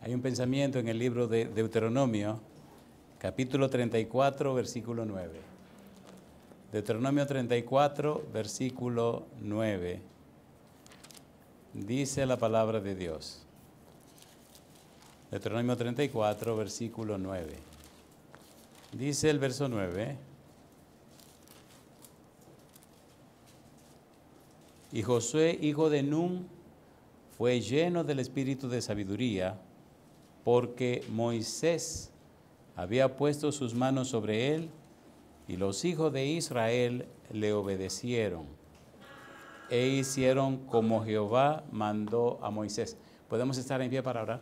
Hay un pensamiento en el libro de Deuteronomio, capítulo 34, versículo 9. Deuteronomio 34, versículo 9. Dice la palabra de Dios. Deuteronomio 34, versículo 9. Dice el verso 9. Y Josué, hijo de Nun, fue lleno del espíritu de sabiduría, porque Moisés había puesto sus manos sobre él, y los hijos de Israel le obedecieron e hicieron como Jehová mandó a Moisés. ¿Podemos estar en pie para orar?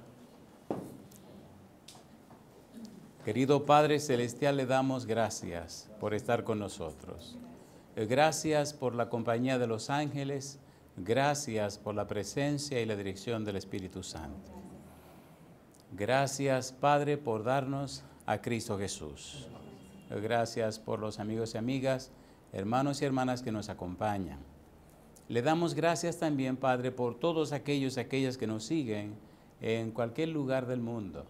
Querido Padre Celestial, le damos gracias por estar con nosotros. Gracias por la compañía de los ángeles. Gracias por la presencia y la dirección del Espíritu Santo. Gracias, Padre, por darnos a Cristo Jesús. Gracias por los amigos y amigas, hermanos y hermanas que nos acompañan. Le damos gracias también, Padre, por todos aquellos y aquellas que nos siguen en cualquier lugar del mundo.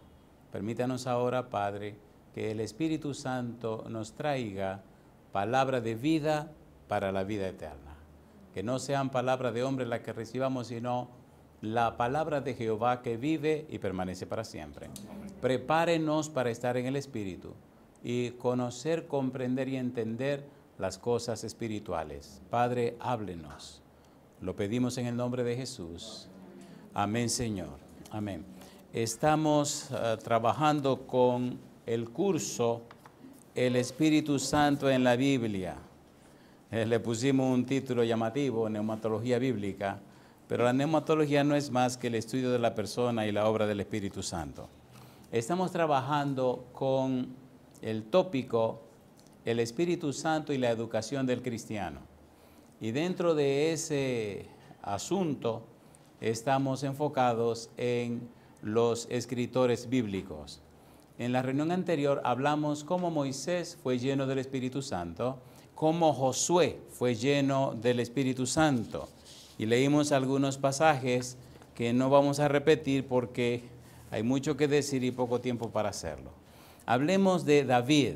Permítanos ahora, Padre, que el Espíritu Santo nos traiga palabra de vida para la vida eterna. Que no sean palabras de hombre las que recibamos, sino la palabra de Jehová que vive y permanece para siempre. Prepárenos para estar en el Espíritu y conocer, comprender y entender las cosas espirituales. Padre, háblenos. Lo pedimos en el nombre de Jesús. Amén, Señor. Amén. Estamos trabajando con el curso El Espíritu Santo en la Biblia. Le pusimos un título llamativo, Neumatología Bíblica, pero la neumatología no es más que el estudio de la persona y la obra del Espíritu Santo. Estamos trabajando con el tópico El Espíritu Santo y la educación del cristiano. Y dentro de ese asunto estamos enfocados en los escritores bíblicos. En la reunión anterior hablamos cómo Moisés fue lleno del Espíritu Santo, cómo Josué fue lleno del Espíritu Santo. Y leímos algunos pasajes que no vamos a repetir porque hay mucho que decir y poco tiempo para hacerlo. Hablemos de David.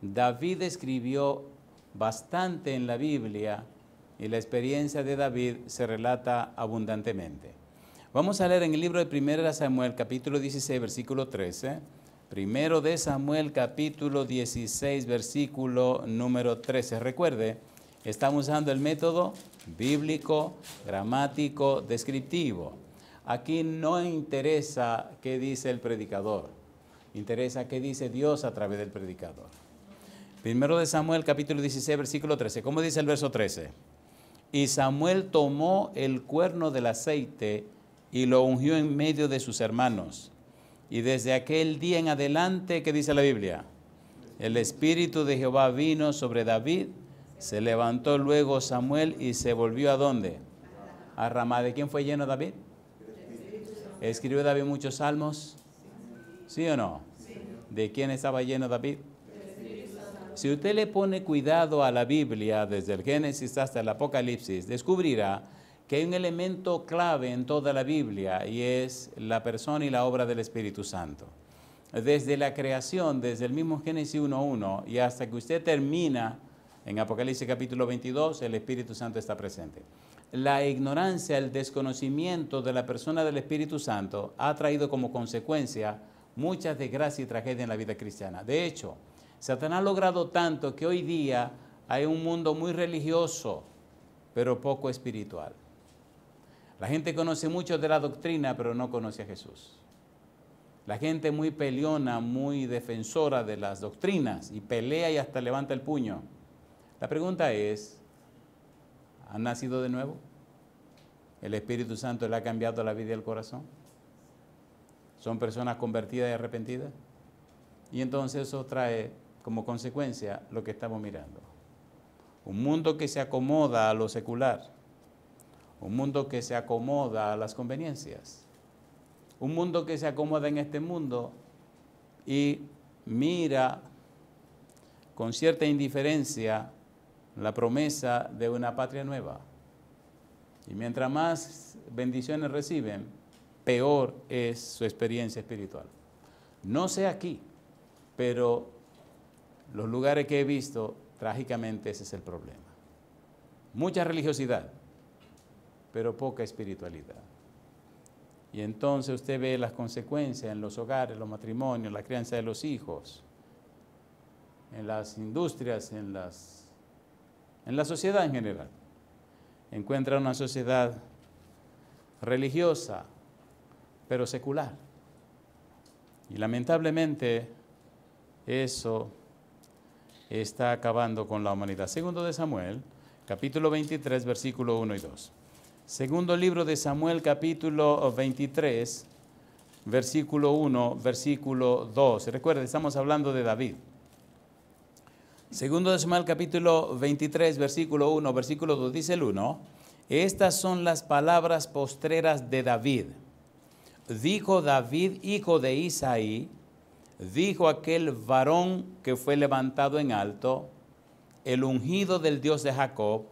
David escribió bastante en la Biblia y la experiencia de David se relata abundantemente. Vamos a leer en el libro de 1 Samuel, capítulo 16, versículo 13. 1 de Samuel, capítulo 16, versículo número 13. Recuerde, estamos usando el método bíblico, gramático, descriptivo. Aquí no interesa qué dice el predicador, interesa qué dice Dios a través del predicador. 1 de Samuel, capítulo 16, versículo 13. ¿Cómo dice el verso 13? Y Samuel tomó el cuerno del aceite y lo ungió en medio de sus hermanos. Y desde aquel día en adelante, ¿qué dice la Biblia? El Espíritu de Jehová vino sobre David. Se levantó luego Samuel y se volvió ¿a dónde? A Ramá. ¿De quién fue lleno David? ¿Escribió David muchos salmos? ¿Sí o no? ¿De quién estaba lleno David? Si usted le pone cuidado a la Biblia, desde el Génesis hasta el Apocalipsis, descubrirá que hay un elemento clave en toda la Biblia y es la persona y la obra del Espíritu Santo. Desde la creación, desde el mismo Génesis 1:1 y hasta que usted termina en Apocalipsis capítulo 22, el Espíritu Santo está presente. La ignorancia, el desconocimiento de la persona del Espíritu Santo ha traído como consecuencia muchas desgracias y tragedias en la vida cristiana. De hecho, Satanás ha logrado tanto que hoy día hay un mundo muy religioso, pero poco espiritual. La gente conoce mucho de la doctrina, pero no conoce a Jesús. La gente muy peleona, muy defensora de las doctrinas y pelea y hasta levanta el puño. La pregunta es, ¿han nacido de nuevo? ¿El Espíritu Santo le ha cambiado la vida y el corazón? ¿Son personas convertidas y arrepentidas? Y entonces eso trae como consecuencia lo que estamos mirando. Un mundo que se acomoda a lo secular. Un mundo que se acomoda a las conveniencias. Un mundo que se acomoda en este mundo y mira con cierta indiferencia la promesa de una patria nueva. Y mientras más bendiciones reciben, peor es su experiencia espiritual. No sé aquí, pero los lugares que he visto, trágicamente ese es el problema. Mucha religiosidad, pero poca espiritualidad. Y entonces usted ve las consecuencias en los hogares, los matrimonios, la crianza de los hijos, en las industrias, en la sociedad en general. Encuentra una sociedad religiosa, pero secular. Y lamentablemente eso está acabando con la humanidad. Segundo de Samuel, capítulo 23, versículo 1 y 2. Segundo libro de Samuel, capítulo 23, versículo 1, versículo 2. Recuerden, estamos hablando de David. Segundo de Samuel, capítulo 23, versículo 1, versículo 2, dice el 1, estas son las palabras postreras de David. Dijo David, hijo de Isaí, dijo aquel varón que fue levantado en alto, el ungido del Dios de Jacob,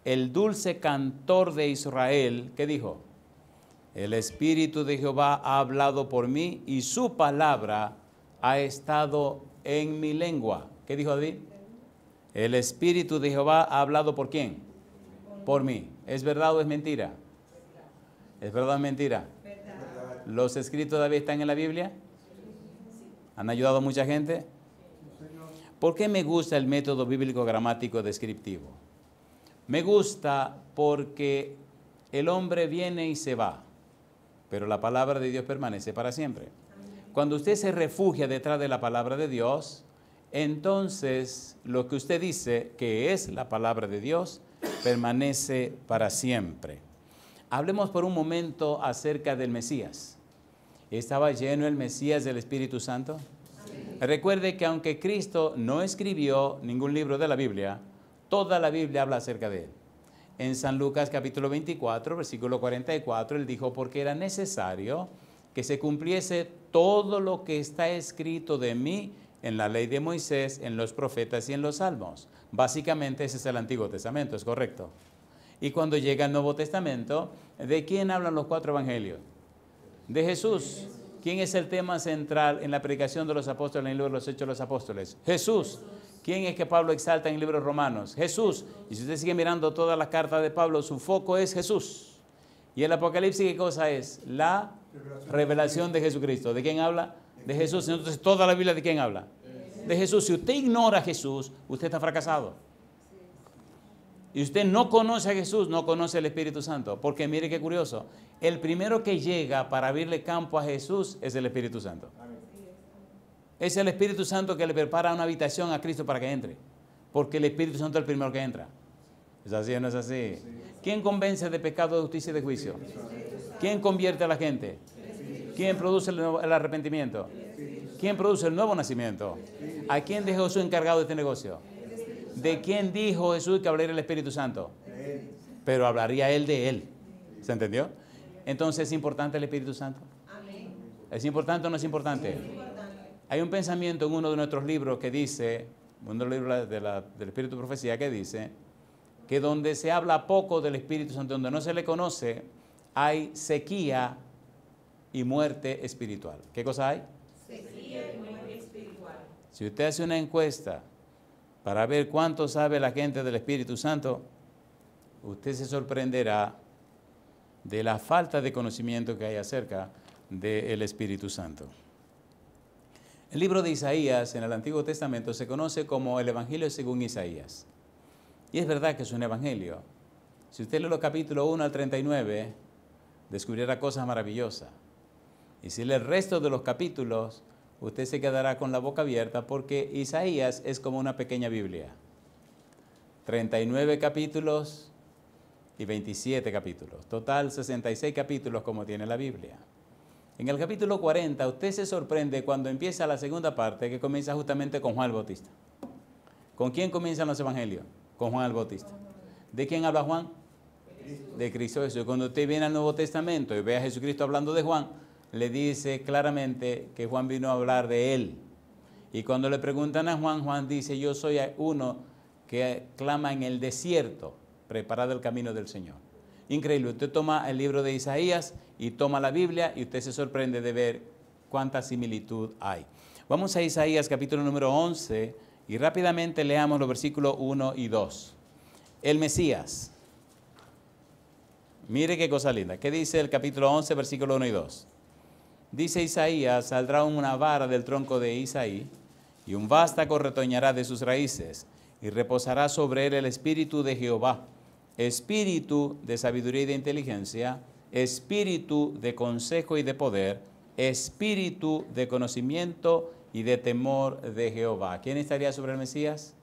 el dulce cantor de Israel, ¿qué dijo? El Espíritu de Jehová ha hablado por mí y su palabra ha estado en mi lengua. ¿Qué dijo David? El Espíritu de Jehová ha hablado ¿por quién? Por mí. ¿Es verdad o es mentira? ¿Es verdad o es mentira? ¿Los escritos de David están en la Biblia? ¿Han ayudado a mucha gente? ¿Por qué me gusta el método bíblico gramático descriptivo? Me gusta porque el hombre viene y se va, pero la palabra de Dios permanece para siempre. Cuando usted se refugia detrás de la palabra de Dios, entonces lo que usted dice que es la palabra de Dios permanece para siempre. Hablemos por un momento acerca del Mesías. ¿Estaba lleno el Mesías del Espíritu Santo? Amén. Recuerde que aunque Cristo no escribió ningún libro de la Biblia, toda la Biblia habla acerca de él. En San Lucas capítulo 24, versículo 44, él dijo, porque era necesario que se cumpliese todo lo que está escrito de mí en la ley de Moisés, en los profetas y en los salmos. Básicamente ese es el Antiguo Testamento, ¿es correcto? Y cuando llega el Nuevo Testamento, ¿de quién hablan los 4 evangelios? De Jesús. ¿Quién es el tema central en la predicación de los apóstoles en el libro de los Hechos de los Apóstoles? Jesús. ¿Quién es que Pablo exalta en el libro de Romanos? Jesús. Y si usted sigue mirando todas las cartas de Pablo, su foco es Jesús. ¿Y el Apocalipsis qué cosa es? La revelación de Jesucristo. ¿De quién habla? De Jesús. Entonces, ¿toda la Biblia de quién habla? De Jesús. Si usted ignora a Jesús, usted está fracasado. Y usted no conoce a Jesús, no conoce al Espíritu Santo. Porque mire qué curioso. El primero que llega para abrirle campo a Jesús es el Espíritu Santo. Es el Espíritu Santo que le prepara una habitación a Cristo para que entre. Porque el Espíritu Santo es el primero que entra. ¿Es así o no es así? ¿Quién convence de pecado, de justicia y de juicio? ¿Quién convierte a la gente? ¿Quién produce el arrepentimiento? ¿Quién produce el nuevo nacimiento? ¿A quién dejó Jesús encargado de este negocio? ¿De quién dijo Jesús que hablaría el Espíritu Santo? Pero hablaría él de él. ¿Se entendió? Entonces, ¿es importante el Espíritu Santo? ¿Es importante o no es importante? Hay un pensamiento en uno de nuestros libros que dice, uno de los libros del Espíritu de Profecía, que dice que donde se habla poco del Espíritu Santo, donde no se le conoce, hay sequía y muerte espiritual. ¿Qué cosa hay? Sequía y muerte espiritual. Si usted hace una encuesta para ver cuánto sabe la gente del Espíritu Santo, usted se sorprenderá de la falta de conocimiento que hay acerca del Espíritu Santo. El libro de Isaías en el Antiguo Testamento se conoce como el Evangelio según Isaías. Y es verdad que es un evangelio. Si usted lee los capítulos 1 al 39, descubrirá cosas maravillosas. Y si lee el resto de los capítulos, usted se quedará con la boca abierta porque Isaías es como una pequeña Biblia. 39 capítulos y 27 capítulos. Total 66 capítulos como tiene la Biblia. En el capítulo 40 usted se sorprende cuando empieza la segunda parte que comienza justamente con Juan el Bautista. ¿Con quién comienzan los evangelios? Con Juan el Bautista. ¿De quién habla Juan? De Cristo Jesús. Cuando usted viene al Nuevo Testamento y ve a Jesucristo hablando de Juan, le dice claramente que Juan vino a hablar de él. Y cuando le preguntan a Juan, Juan dice, yo soy uno que clama en el desierto, preparad el camino del Señor. increíble. Usted toma el libro de Isaías y toma la Biblia y usted se sorprende de ver cuánta similitud hay. Vamos a Isaías capítulo número 11 y rápidamente leamos los versículos 1 y 2. El Mesías. Mire qué cosa linda. ¿Qué dice el capítulo 11, versículo 1 y 2? Dice Isaías, saldrá una vara del tronco de Isaí y un vástago retoñará de sus raíces y reposará sobre él el espíritu de Jehová, espíritu de sabiduría y de inteligencia, espíritu de consejo y de poder, espíritu de conocimiento y de temor de Jehová. ¿Quién estaría sobre el Mesías?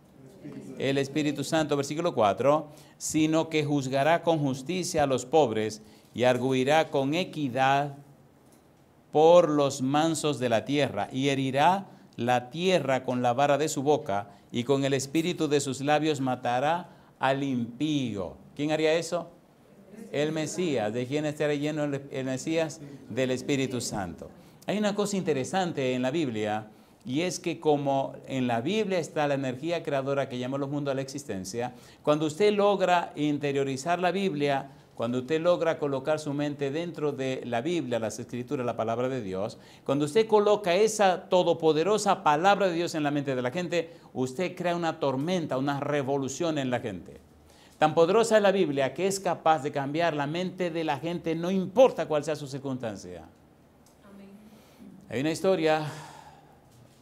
El Espíritu Santo, versículo 4, sino que juzgará con justicia a los pobres y arguirá con equidad por los mansos de la tierra, y herirá la tierra con la vara de su boca, y con el espíritu de sus labios matará al impío. ¿Quién haría eso? El Mesías. ¿De quién estaría lleno el Mesías? Del Espíritu Santo. Hay una cosa interesante en la Biblia, y es que como en la Biblia está la energía creadora que llama los mundos a la existencia, cuando usted logra interiorizar la Biblia, cuando usted logra colocar su mente dentro de la Biblia, las Escrituras, la palabra de Dios, cuando usted coloca esa todopoderosa palabra de Dios en la mente de la gente, usted crea una tormenta, una revolución en la gente. Tan poderosa es la Biblia que es capaz de cambiar la mente de la gente, no importa cuál sea su circunstancia. Amén. Hay una historia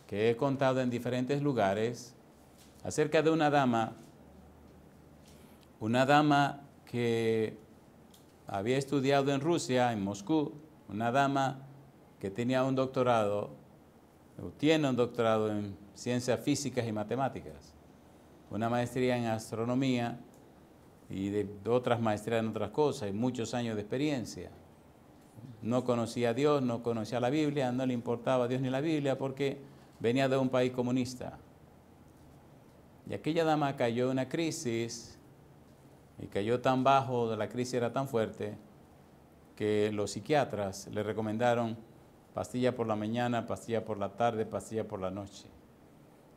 que he contado en diferentes lugares acerca de una dama que había estudiado en Rusia, en Moscú, una dama que tenía un doctorado, o tiene un doctorado en ciencias físicas y matemáticas, una maestría en astronomía y de otras maestrías en otras cosas, y muchos años de experiencia. No conocía a Dios, no conocía la Biblia, no le importaba a Dios ni la Biblia porque venía de un país comunista. Y aquella dama cayó en una crisis, y cayó tan bajo, la crisis era tan fuerte, que los psiquiatras le recomendaron pastilla por la mañana, pastilla por la tarde, pastilla por la noche.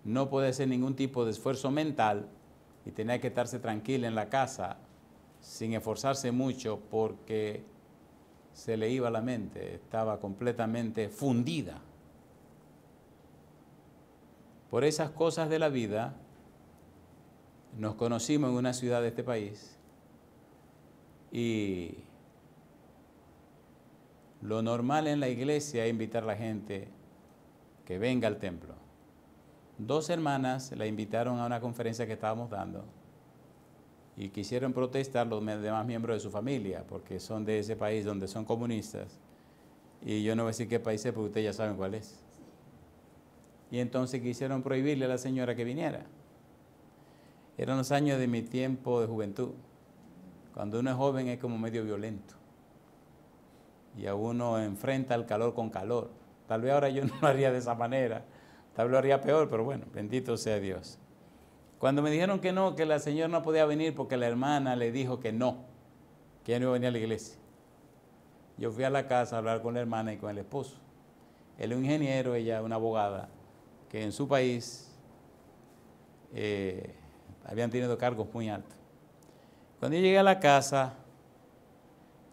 No puede hacer ningún tipo de esfuerzo mental y tenía que estarse tranquila en la casa sin esforzarse mucho porque se le iba la mente, estaba completamente fundida. Por esas cosas de la vida, nos conocimos en una ciudad de este país y lo normal en la iglesia es invitar a la gente que venga al templo. 2 hermanas la invitaron a una conferencia que estábamos dando y quisieron protestar los demás miembros de su familia porque son de ese país donde son comunistas. Y yo no voy a decir qué país es porque ustedes ya saben cuál es. Y entonces quisieron prohibirle a la señora que viniera. Eran los años de mi tiempo de juventud. Cuando uno es joven es como medio violento. Y a uno enfrenta el calor con calor. Tal vez ahora yo no lo haría de esa manera. Tal vez lo haría peor, pero bueno, bendito sea Dios. Cuando me dijeron que no, que la señora no podía venir porque la hermana le dijo que no, que ella no iba a venir a la iglesia. Yo fui a la casa a hablar con la hermana y con el esposo. Él es un ingeniero, ella una abogada, que en su país habían tenido cargos muy altos. Cuando yo llegué a la casa,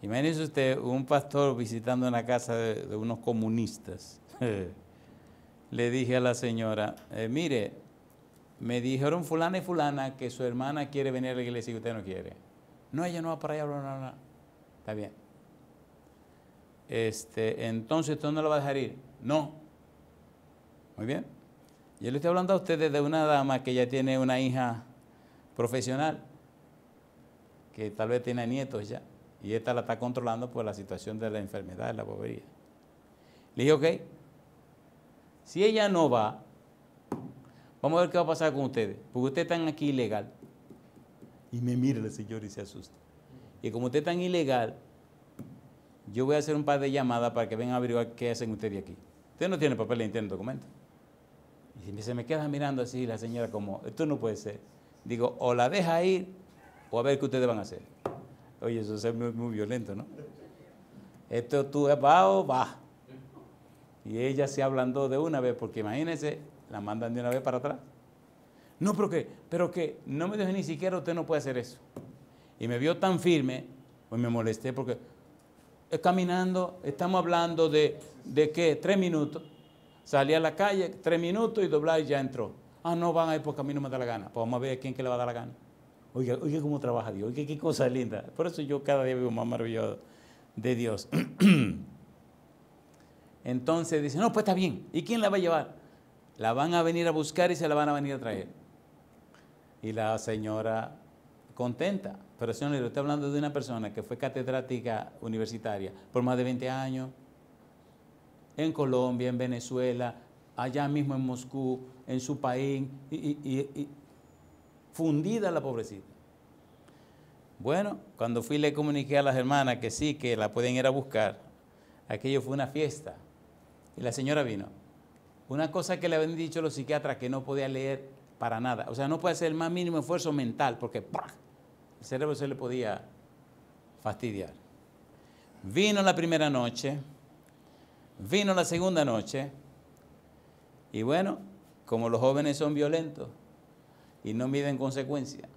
imagínese usted un pastor visitando una casa de unos comunistas. Le dije a la señora, mire, me dijeron fulana y fulana que su hermana quiere venir a la iglesia y usted no quiere. No, ella no va para allá, no. Está bien. Entonces, ¿usted no lo va a dejar ir? No. Muy bien. Yo le estoy hablando a ustedes de una dama que ya tiene una hija profesional, que tal vez tiene nietos ya, y esta la está controlando por la situación de la enfermedad, de la bobería. Le dije, ok, si ella no va, vamos a ver qué va a pasar con ustedes, porque ustedes están aquí ilegal. Y me mira la señora y se asusta. Y como ustedes están ilegal, yo voy a hacer un par de llamadas para que vengan a averiguar qué hacen ustedes aquí. Ustedes no tienen papel ni tienen documento. Y se me queda mirando así la señora como, esto no puede ser. Digo, o la deja ir o a ver qué ustedes van a hacer. Oye, eso es muy, muy violento, ¿no? Esto tú vas o vas. Y ella se ablandó de una vez, porque imagínense, la mandan de una vez para atrás. No, pero que no me deje ni siquiera, usted no puede hacer eso. Y me vio tan firme Pues me molesté porque caminando, estamos hablando de ¿qué? 3 minutos. Salí a la calle, 3 minutos y doblar y ya entró. Ah, no van a ir porque a mí no me da la gana. Pues vamos a ver a quién que le va a dar la gana. Oiga cómo trabaja Dios, oiga qué cosa linda. Por eso yo cada día vivo más maravilloso de Dios. Entonces dice, no, pues está bien. ¿Y quién la va a llevar? La van a venir a buscar y se la van a venir a traer. Y la señora contenta. Pero señor, estoy hablando de una persona que fue catedrática universitaria por más de 20 años, en Colombia, en Venezuela, allá mismo en Moscú, en su país, y fundida la pobrecita. Bueno, cuando fui le comuniqué a las hermanas que sí, que la pueden ir a buscar. Aquello fue una fiesta. Y la señora vino. Una cosa que le habían dicho los psiquiatras, que no podía leer para nada. O sea, no puede hacer el más mínimo esfuerzo mental, porque ¡pah!, el cerebro se le podía fastidiar. Vino la primera noche, vino la segunda noche, y bueno, como los jóvenes son violentos y no miden consecuencias,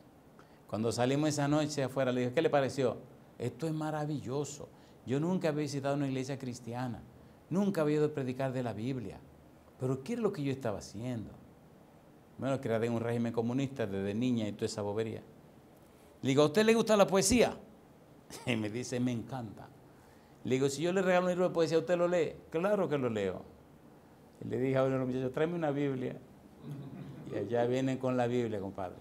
cuando salimos esa noche afuera, le dije, ¿qué le pareció? Esto es maravilloso. Yo nunca había visitado una iglesia cristiana, nunca había ido a predicar de la Biblia, pero ¿qué es lo que yo estaba haciendo? Bueno, que era de un régimen comunista desde niña y toda esa bobería. Le digo, ¿a usted le gusta la poesía? Y me dice, me encanta. Le digo, si yo le regalo un libro de poesía, ¿usted lo lee? Claro que lo leo. Y le dije a uno de los muchachos, tráeme una Biblia. Y allá vienen con la Biblia, compadre.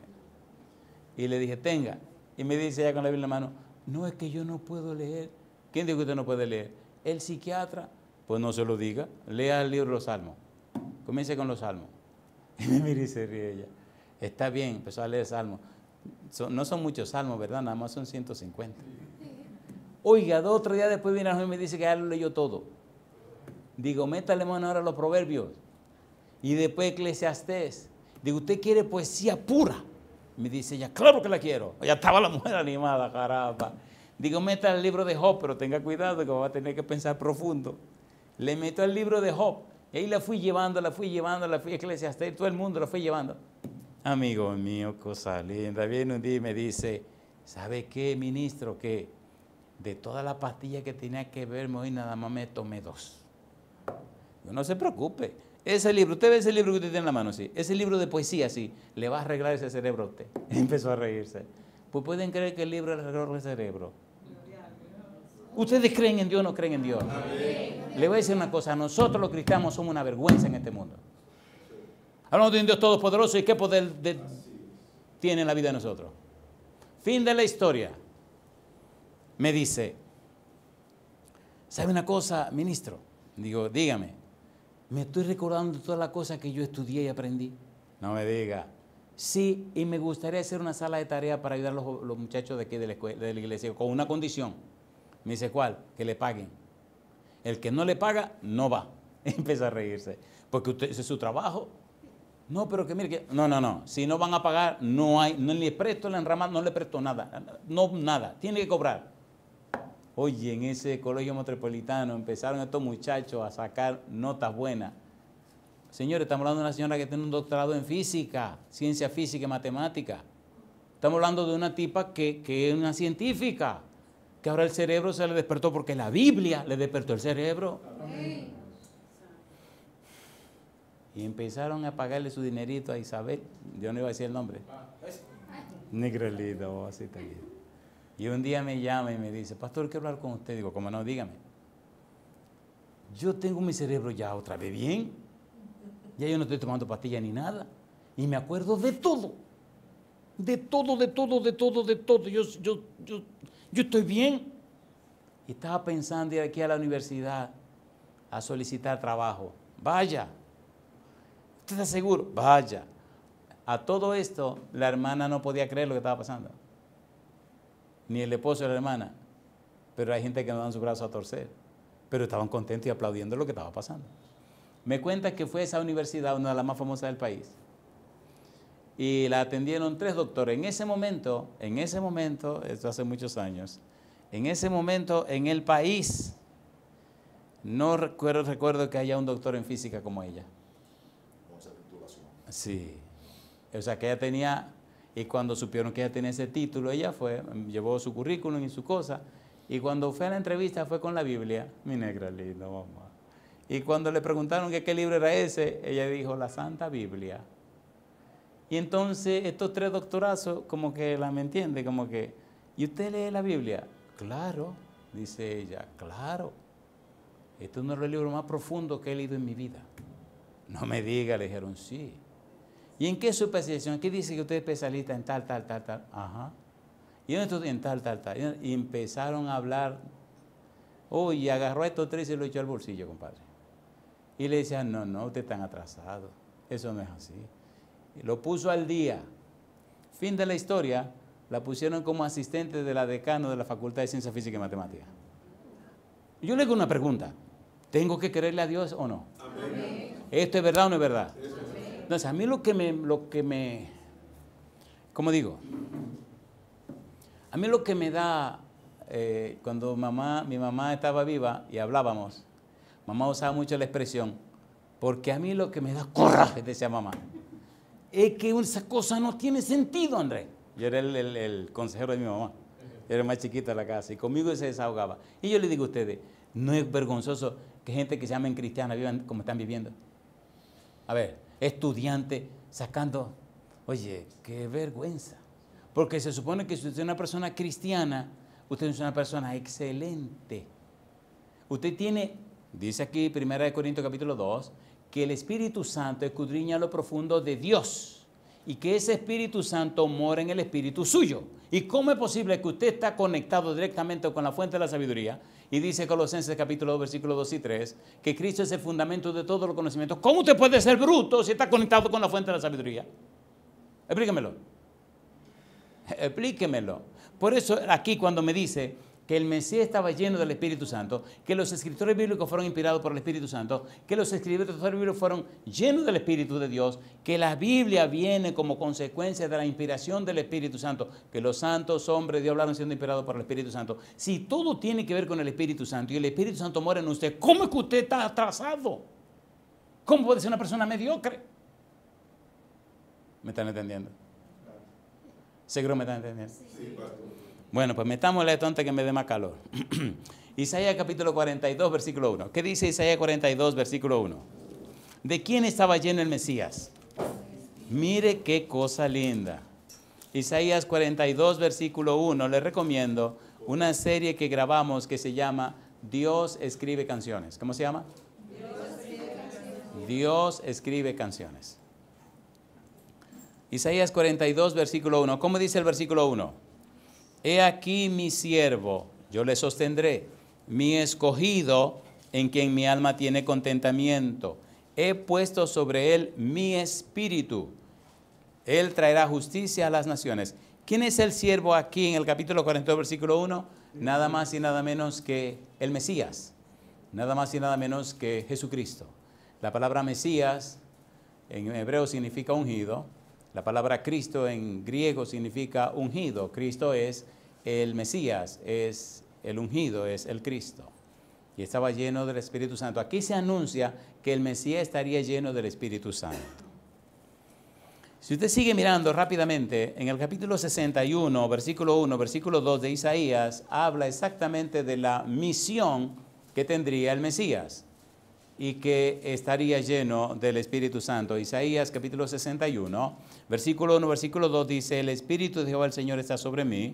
Y le dije, tenga. Y me dice ella con la Biblia en la mano, no, es que yo no puedo leer. ¿Quién dijo que usted no puede leer? El psiquiatra. Pues no se lo diga, lea el libro de los Salmos. Comience con los Salmos. Y me mira y se ríe ella. Está bien, empezó a leer Salmos. No son muchos salmos, ¿verdad? Nada más son 150. Oiga, 2 o 3 días después viene y me dice que ya lo leyó todo. Digo, métale mano ahora a los proverbios. Y después Eclesiastés. Digo, ¿usted quiere poesía pura? Me dice ella, claro que la quiero. Ya estaba la mujer animada, caramba. Digo, meta el libro de Job, pero tenga cuidado que va a tener que pensar profundo. Le meto el libro de Job. Y ahí la fui llevando a Eclesiastés, todo el mundo la fui llevando. Amigo mío, cosa linda. Viene un día y me dice, ¿sabe qué, ministro? Que de todas las pastillas que tenía que verme hoy, nada más me tomé 2. Yo, no se preocupe. Ese libro, usted ve ese libro que usted tiene en la mano, sí. Ese libro de poesía, sí, le va a arreglar ese cerebro a usted. Empezó a reírse. Pues pueden creer que el libro le arregló el cerebro. ¿Ustedes creen en Dios o no creen en Dios? Le voy a decir una cosa, nosotros los cristianos somos una vergüenza en este mundo. Hablamos de un Dios todopoderoso y qué poder tiene en la vida de nosotros. Fin de la historia. Me dice, ¿sabe una cosa, ministro? Digo, dígame, me estoy recordando todas las cosas que yo estudié y aprendí. No me diga. Sí, y me gustaría hacer una sala de tarea para ayudar a los muchachos de aquí de la iglesia, con una condición. Me dice, ¿cuál? Que le paguen. El que no le paga, no va. Empieza a reírse. Porque ese es su trabajo. No, pero que mire que... No. Si no van a pagar, no hay... No le presto la enramada, no le presto nada. No, nada. Tiene que cobrar. Oye, en ese colegio metropolitano empezaron estos muchachos a sacar notas buenas. Señores, estamos hablando de una señora que tiene un doctorado en física, ciencia física y matemática. Estamos hablando de una tipa que es una científica, que ahora el cerebro se le despertó porque la Biblia le despertó el cerebro. Y empezaron a pagarle su dinerito a Isabel. Yo no iba a decir el nombre. Negrelito, así está bien. Y un día me llama y me dice, pastor, quiero hablar con usted. Digo, ¿cómo no? Dígame. Yo tengo mi cerebro ya otra vez bien. Ya yo no estoy tomando pastillas ni nada. Y me acuerdo de todo. De todo. Yo estoy bien. Y estaba pensando ir aquí a la universidad a solicitar trabajo. Vaya. ¿Usted está seguro? Vaya. A todo esto, la hermana no podía creer lo que estaba pasando. Ni el esposo de la hermana. Pero hay gente que no dan su brazo a torcer. Pero estaban contentos y aplaudiendo lo que estaba pasando. Me cuenta que fue esa universidad una de las más famosas del país. Y la atendieron 3 doctores. En ese momento, esto hace muchos años, en ese momento en el país, no recuerdo que haya un doctor en física como ella. Sí. O sea, que ella tenía, y cuando supieron que ella tenía ese título, ella fue, llevó su currículum y su cosa, Y cuando fue a la entrevista fue con la Biblia. Mi negra linda, mamá. Y cuando le preguntaron que qué libro era ese, ella dijo la Santa Biblia. Y entonces estos 3 doctorazos como que la me entiende, como que, ¿y usted lee la Biblia? Claro, dice ella, claro. Este es uno de los libros más profundos que he leído en mi vida. No me diga, le dijeron, sí. ¿Y en qué es su especialización? ¿Qué dice que usted es especialista en tal, tal, tal, tal? Ajá. ¿Y dónde estudia? En tal, tal, tal. Y empezaron a hablar. Uy, y agarró a estos 3 y se lo echó al bolsillo, compadre. Y le decían, no, no, usted está atrasado. Eso no es así. Y lo puso al día. Fin de la historia, la pusieron como asistente de la decano de la Facultad de Ciencias Físicas y Matemáticas. Yo le hago una pregunta. ¿Tengo que creerle a Dios o no? Amén. ¿Esto es verdad o no es verdad? Amén. Entonces, a mí lo que me, ¿cómo digo? A mí lo que me da, cuando mi mamá estaba viva y hablábamos, mamá usaba mucho la expresión, porque a mí lo que me da coraje, decía mamá, es que esa cosa no tiene sentido, Andrés. Yo era el consejero de mi mamá. Yo era más chiquita de la casa y conmigo se desahogaba. Y yo le digo a ustedes, ¿no es vergonzoso que gente que se llamen cristianas vivan como están viviendo? A ver, estudiantes sacando, oye, qué vergüenza. Porque se supone que si usted es una persona cristiana, usted es una persona excelente. Usted tiene, dice aquí 1 Corintios capítulo 2, que el Espíritu Santo escudriña lo profundo de Dios y que ese Espíritu Santo mora en el espíritu suyo. ¿Y cómo es posible que usted está conectado directamente con la fuente de la sabiduría? Y dice Colosenses capítulo 2, versículos 2 y 3, que Cristo es el fundamento de todos los conocimientos. ¿Cómo usted puede ser bruto si está conectado con la fuente de la sabiduría? Explíquemelo. Explíquemelo. Por eso aquí cuando me dice que el Mesías estaba lleno del Espíritu Santo, que los escritores bíblicos fueron inspirados por el Espíritu Santo, que los escritores bíblicos fueron llenos del Espíritu de Dios, que la Biblia viene como consecuencia de la inspiración del Espíritu Santo, que los santos hombres de Dios hablaron siendo inspirados por el Espíritu Santo. Si todo tiene que ver con el Espíritu Santo y el Espíritu Santo mora en usted, ¿cómo es que usted está atrasado? ¿Cómo puede ser una persona mediocre? ¿Me están entendiendo? ¿Seguro me están entendiendo? Sí, pastor. Bueno, pues metámosle esto antes que me dé más calor. Isaías capítulo 42, versículo 1. ¿Qué dice Isaías 42, versículo 1? ¿De quién estaba lleno el Mesías? Mire qué cosa linda. Isaías 42, versículo 1. Les recomiendo una serie que grabamos que se llama Dios escribe canciones. ¿Cómo se llama? Dios escribe canciones. Isaías 42, versículo 1. ¿Cómo dice el versículo 1? He aquí mi siervo, yo le sostendré, mi escogido, en quien mi alma tiene contentamiento. He puesto sobre él mi espíritu. Él traerá justicia a las naciones. ¿Quién es el siervo aquí en el capítulo 42, versículo 1? Nada más y nada menos que el Mesías. Nada más y nada menos que Jesucristo. La palabra Mesías en hebreo significa ungido. La palabra Cristo en griego significa ungido. Cristo es el Mesías, es el ungido, es el Cristo. Y estaba lleno del Espíritu Santo. Aquí se anuncia que el Mesías estaría lleno del Espíritu Santo. Si usted sigue mirando rápidamente, en el capítulo 61, versículo 1, versículo 2 de Isaías, habla exactamente de la misión que tendría el Mesías y que estaría lleno del Espíritu Santo. Isaías capítulo 61, versículo 1, versículo 2 dice, el Espíritu de Jehová el Señor está sobre mí,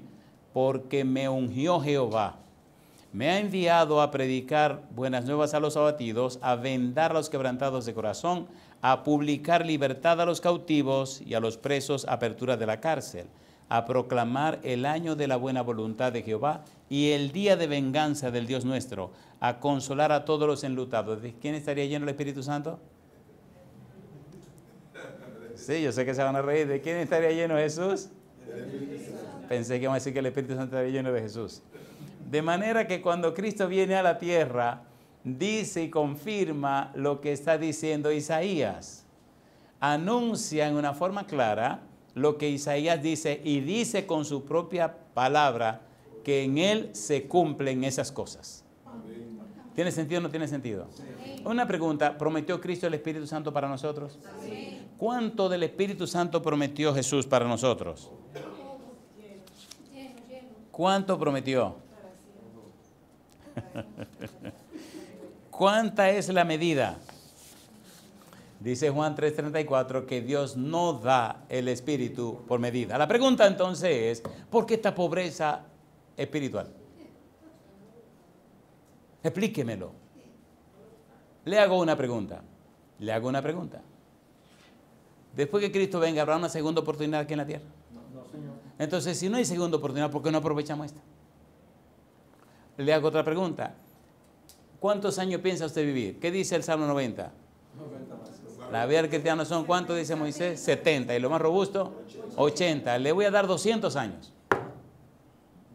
porque me ungió Jehová. Me ha enviado a predicar buenas nuevas a los abatidos, a vendar a los quebrantados de corazón, a publicar libertad a los cautivos y a los presos apertura de la cárcel, a proclamar el año de la buena voluntad de Jehová y el día de venganza del Dios nuestro, a consolar a todos los enlutados. ¿De quién estaría lleno el Espíritu Santo? Sí, yo sé que se van a reír. ¿De quién estaría lleno Jesús? Pensé que iban a decir que el Espíritu Santo estaría lleno de Jesús. De manera que cuando Cristo viene a la tierra, dice y confirma lo que está diciendo Isaías. Anuncia en una forma clara lo que Isaías dice y dice con su propia palabra que en él se cumplen esas cosas. ¿Tiene sentido o no tiene sentido? Sí. Una pregunta, ¿prometió Cristo el Espíritu Santo para nosotros? Sí. ¿Cuánto del Espíritu Santo prometió Jesús para nosotros? ¿Cuánto prometió? ¿Cuánta es la medida? Dice Juan 3:34 que Dios no da el espíritu por medida. La pregunta entonces es, ¿por qué esta pobreza espiritual? Explíquemelo. Le hago una pregunta. Después que Cristo venga, ¿habrá una segunda oportunidad aquí en la tierra? No, Señor. Entonces, si no hay segunda oportunidad, ¿por qué no aprovechamos esta? Le hago otra pregunta. ¿Cuántos años piensa usted vivir? ¿Qué dice el Salmo 90? 90 más. La vida del cristiano son, ¿cuánto dice Moisés? 70. ¿Y lo más robusto? 80. Le voy a dar 200 años.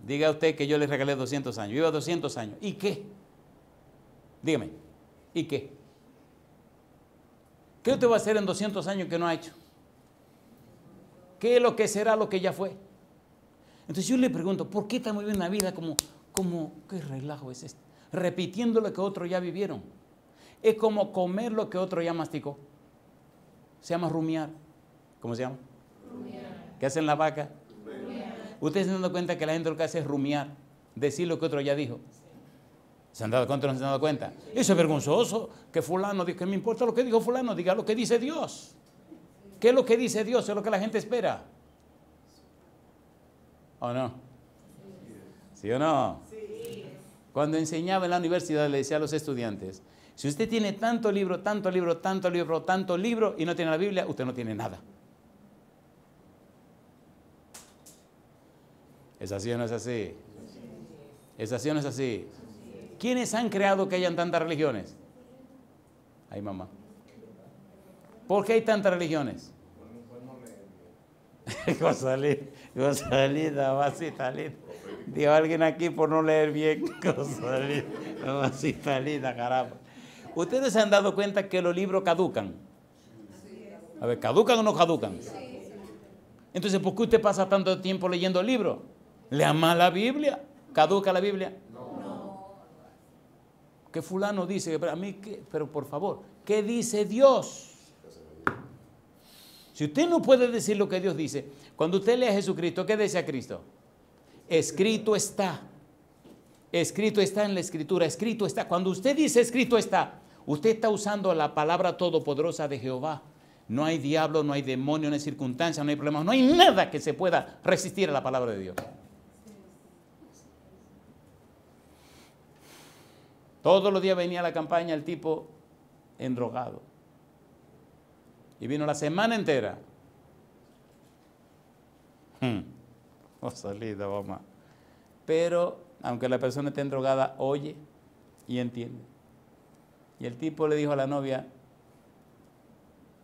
Diga usted que yo le regalé 200 años. Viva 200 años. ¿Y qué? Dígame. ¿Y qué? ¿Qué usted va a hacer en 200 años que no ha hecho? ¿Qué es lo que será lo que ya fue? Entonces yo le pregunto, ¿por qué estamos viviendo una vida como qué relajo es este? Repitiendo lo que otros ya vivieron. Es como comer lo que otro ya masticó. Se llama rumiar. ¿Cómo se llama? Rumiar. ¿Qué hacen las vacas? Rumiar. Ustedes se han dado cuenta que la gente lo que hace es rumiar, decir lo que otro ya dijo. ¿Se han dado cuenta o no se han dado cuenta? Eso es vergonzoso, que fulano, que me importa lo que dijo fulano, diga lo que dice Dios. ¿Qué es lo que dice Dios? Es lo que la gente espera. ¿O no? ¿Sí o no? Sí. Cuando enseñaba en la universidad le decía a los estudiantes, si usted tiene tanto libro y no tiene la Biblia, usted no tiene nada. ¿Es así o no es así? ¿Es así o no es así? ¿Quiénes han creado que hayan tantas religiones? Ay, mamá. ¿Por qué hay tantas religiones? Gosalita, vasita, linda. Dijo alguien aquí por no leer bien. Gosalita, vasita, linda, caramba. ¿Ustedes se han dado cuenta que los libros caducan? A ver, ¿caducan o no caducan? Entonces, ¿por qué usted pasa tanto tiempo leyendo libros? Lea más la Biblia. ¿Caduca la Biblia? Que fulano dice, pero a mí, pero por favor, ¿qué dice Dios? Si usted no puede decir lo que Dios dice, cuando usted lee a Jesucristo, ¿qué dice a Cristo? Escrito está. Escrito está en la Escritura, escrito está. Cuando usted dice escrito está, usted está usando la palabra todopoderosa de Jehová. No hay diablo, no hay demonio, no hay circunstancia, no hay problema, no hay nada que se pueda resistir a la palabra de Dios. Todos los días venía a la campaña el tipo endrogado. Y vino la semana entera. Salida, mamá. Pero, aunque la persona esté endrogada, oye y entiende. Y el tipo le dijo a la novia,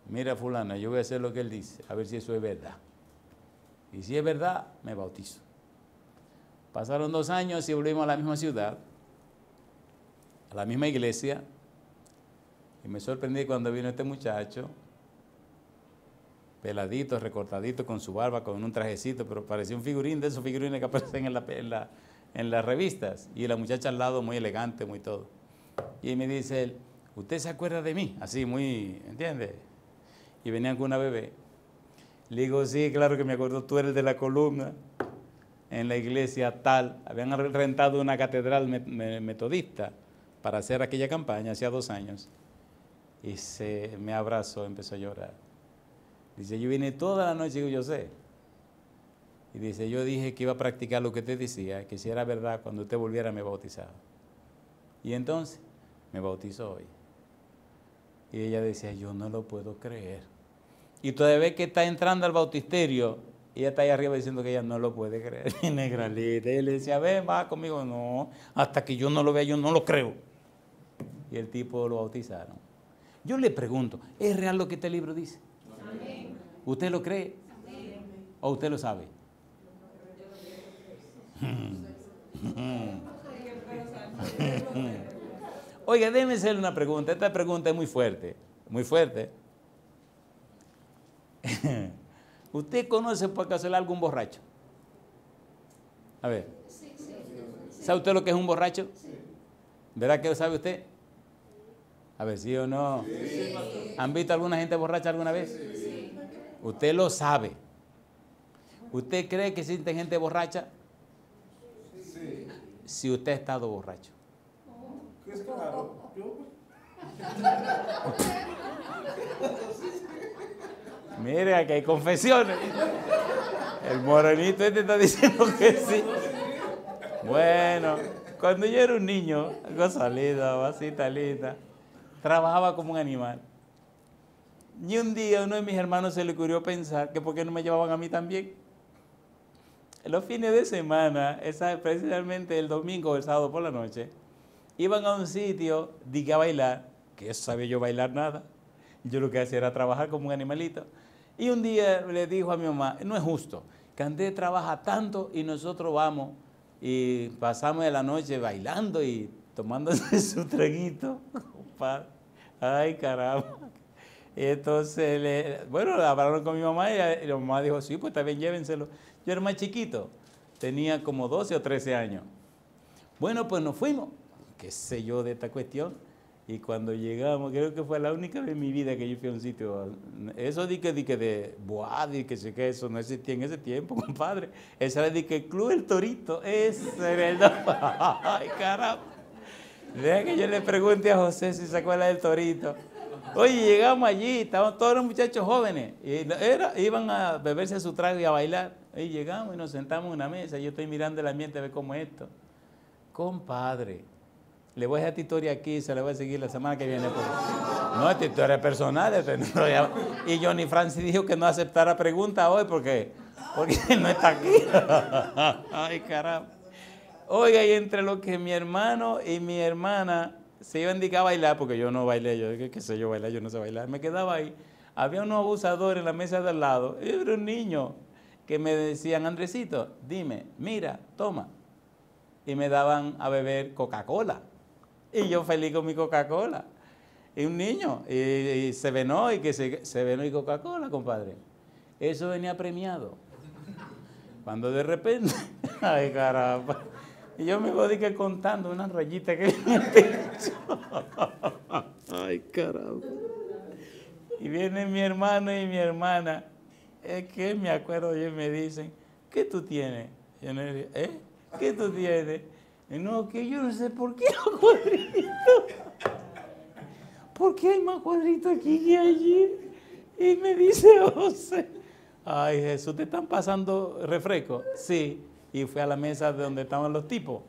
mira fulana, yo voy a hacer lo que él dice, a ver si eso es verdad. Y si es verdad, me bautizo. Pasaron 2 años y volvimos a la misma ciudad, a la misma iglesia, y me sorprendí cuando vino este muchacho, peladito, recortadito, con su barba, con un trajecito, pero parecía un figurín de esos figurines que aparecen en las revistas, y la muchacha al lado muy elegante, muy todo. Y me dice él, ¿usted se acuerda de mí? Así, muy, ¿entiende? Y venían con una bebé. Le digo, sí, claro que me acuerdo, tú eres el de la columna, en la iglesia tal. Habían rentado una catedral metodista para hacer aquella campaña, hacía 2 años. Y me abrazó, empezó a llorar. Dice, yo vine toda la noche, digo, yo sé. Y dice, yo dije que iba a practicar lo que usted decía, que si era verdad, cuando usted volviera me bautizaba. Y entonces me bautizó hoy. Y ella decía, yo no lo puedo creer. Y todavía ve que está entrando al bautisterio, y ella está ahí arriba diciendo que ella no lo puede creer. Y negralita, y él le decía, ven, va conmigo. No, hasta que yo no lo vea, yo no lo creo. Y el tipo lo bautizaron. Yo le pregunto, ¿es real lo que este libro dice? Amén. ¿Usted lo cree? Amén. ¿O usted lo sabe? Oiga, déjeme hacerle una pregunta. Esta pregunta es muy fuerte, muy fuerte. ¿Usted conoce por casualidad algún borracho? A ver. ¿Sabe usted lo que es un borracho? ¿Verdad que lo sabe usted? A ver, ¿sí o no? Sí. ¿Han visto alguna gente borracha alguna vez? Sí. Usted lo sabe. ¿Usted cree que existe gente borracha? Sí. Si usted ha estado borracho. es claro. Mire, aquí hay confesiones. El morenito este está diciendo que sí. Bueno, cuando yo era un niño, cosa linda, vasita linda, trabajaba como un animal. Y un día a uno de mis hermanos se le ocurrió pensar que por qué no me llevaban a mí también. En los fines de semana, precisamente el domingo o el sábado por la noche, iban a un sitio, dije a bailar, que sabía yo bailar nada. Yo lo que hacía era trabajar como un animalito. Y un día le dijo a mi mamá, no es justo, que Andrés trabaja tanto y nosotros vamos y pasamos de la noche bailando y tomándose su traguito. Ay, caramba. Entonces, bueno, hablaron con mi mamá y la mamá dijo, sí, pues está bien, llévenselo. Yo era más chiquito, tenía como 12 o 13 años. Bueno, pues nos fuimos, qué sé yo de esta cuestión. Y cuando llegamos, creo que fue la única vez en mi vida que yo fui a un sitio. Eso di que de boada y que sé que eso no existía en ese tiempo, compadre. Esa era de que Club El Torito, ese era el nombre. Ay, caramba. Deja que yo le pregunte a José si se acuerda del Torito. Oye, llegamos allí, estaban todos los muchachos jóvenes. Y iban a beberse su trago y a bailar. Y llegamos y nos sentamos en una mesa. Yo estoy mirando el ambiente a ver cómo es esto. Compadre. Le voy a dejar esta historia aquí, se la voy a seguir la semana que viene. No, esta historia es personal. Y Johnny Francis dijo que no aceptara preguntas hoy porque él no está aquí. Ay, caramba. Oiga, y entre lo que mi hermano y mi hermana se iban a bailar, porque yo no bailé, yo qué sé yo bailar, yo no sé bailar, me quedaba ahí. Había unos abusadores en la mesa de al lado, y era un niño que me decían, Andresito, dime, mira, toma. Y me daban a beber Coca-Cola. Y yo feliz con mi Coca-Cola. Y un niño, y se venó y que se venó y Coca-Cola, compadre. Eso venía premiado. Cuando de repente, ay caramba, y yo me voy contando unas rayitas que venía el techo. Ay caramba. Y viene mi hermano y mi hermana, es que me acuerdo, ellos me dicen, ¿qué tú tienes? Yo no le digo, ¿qué tú tienes? No, que yo no sé por qué los cuadritos. ¿Por qué hay más cuadritos aquí que allí? Y me dice José, ay Jesús, ¿te están pasando refresco? Sí. Y fui a la mesa de donde estaban los tipos.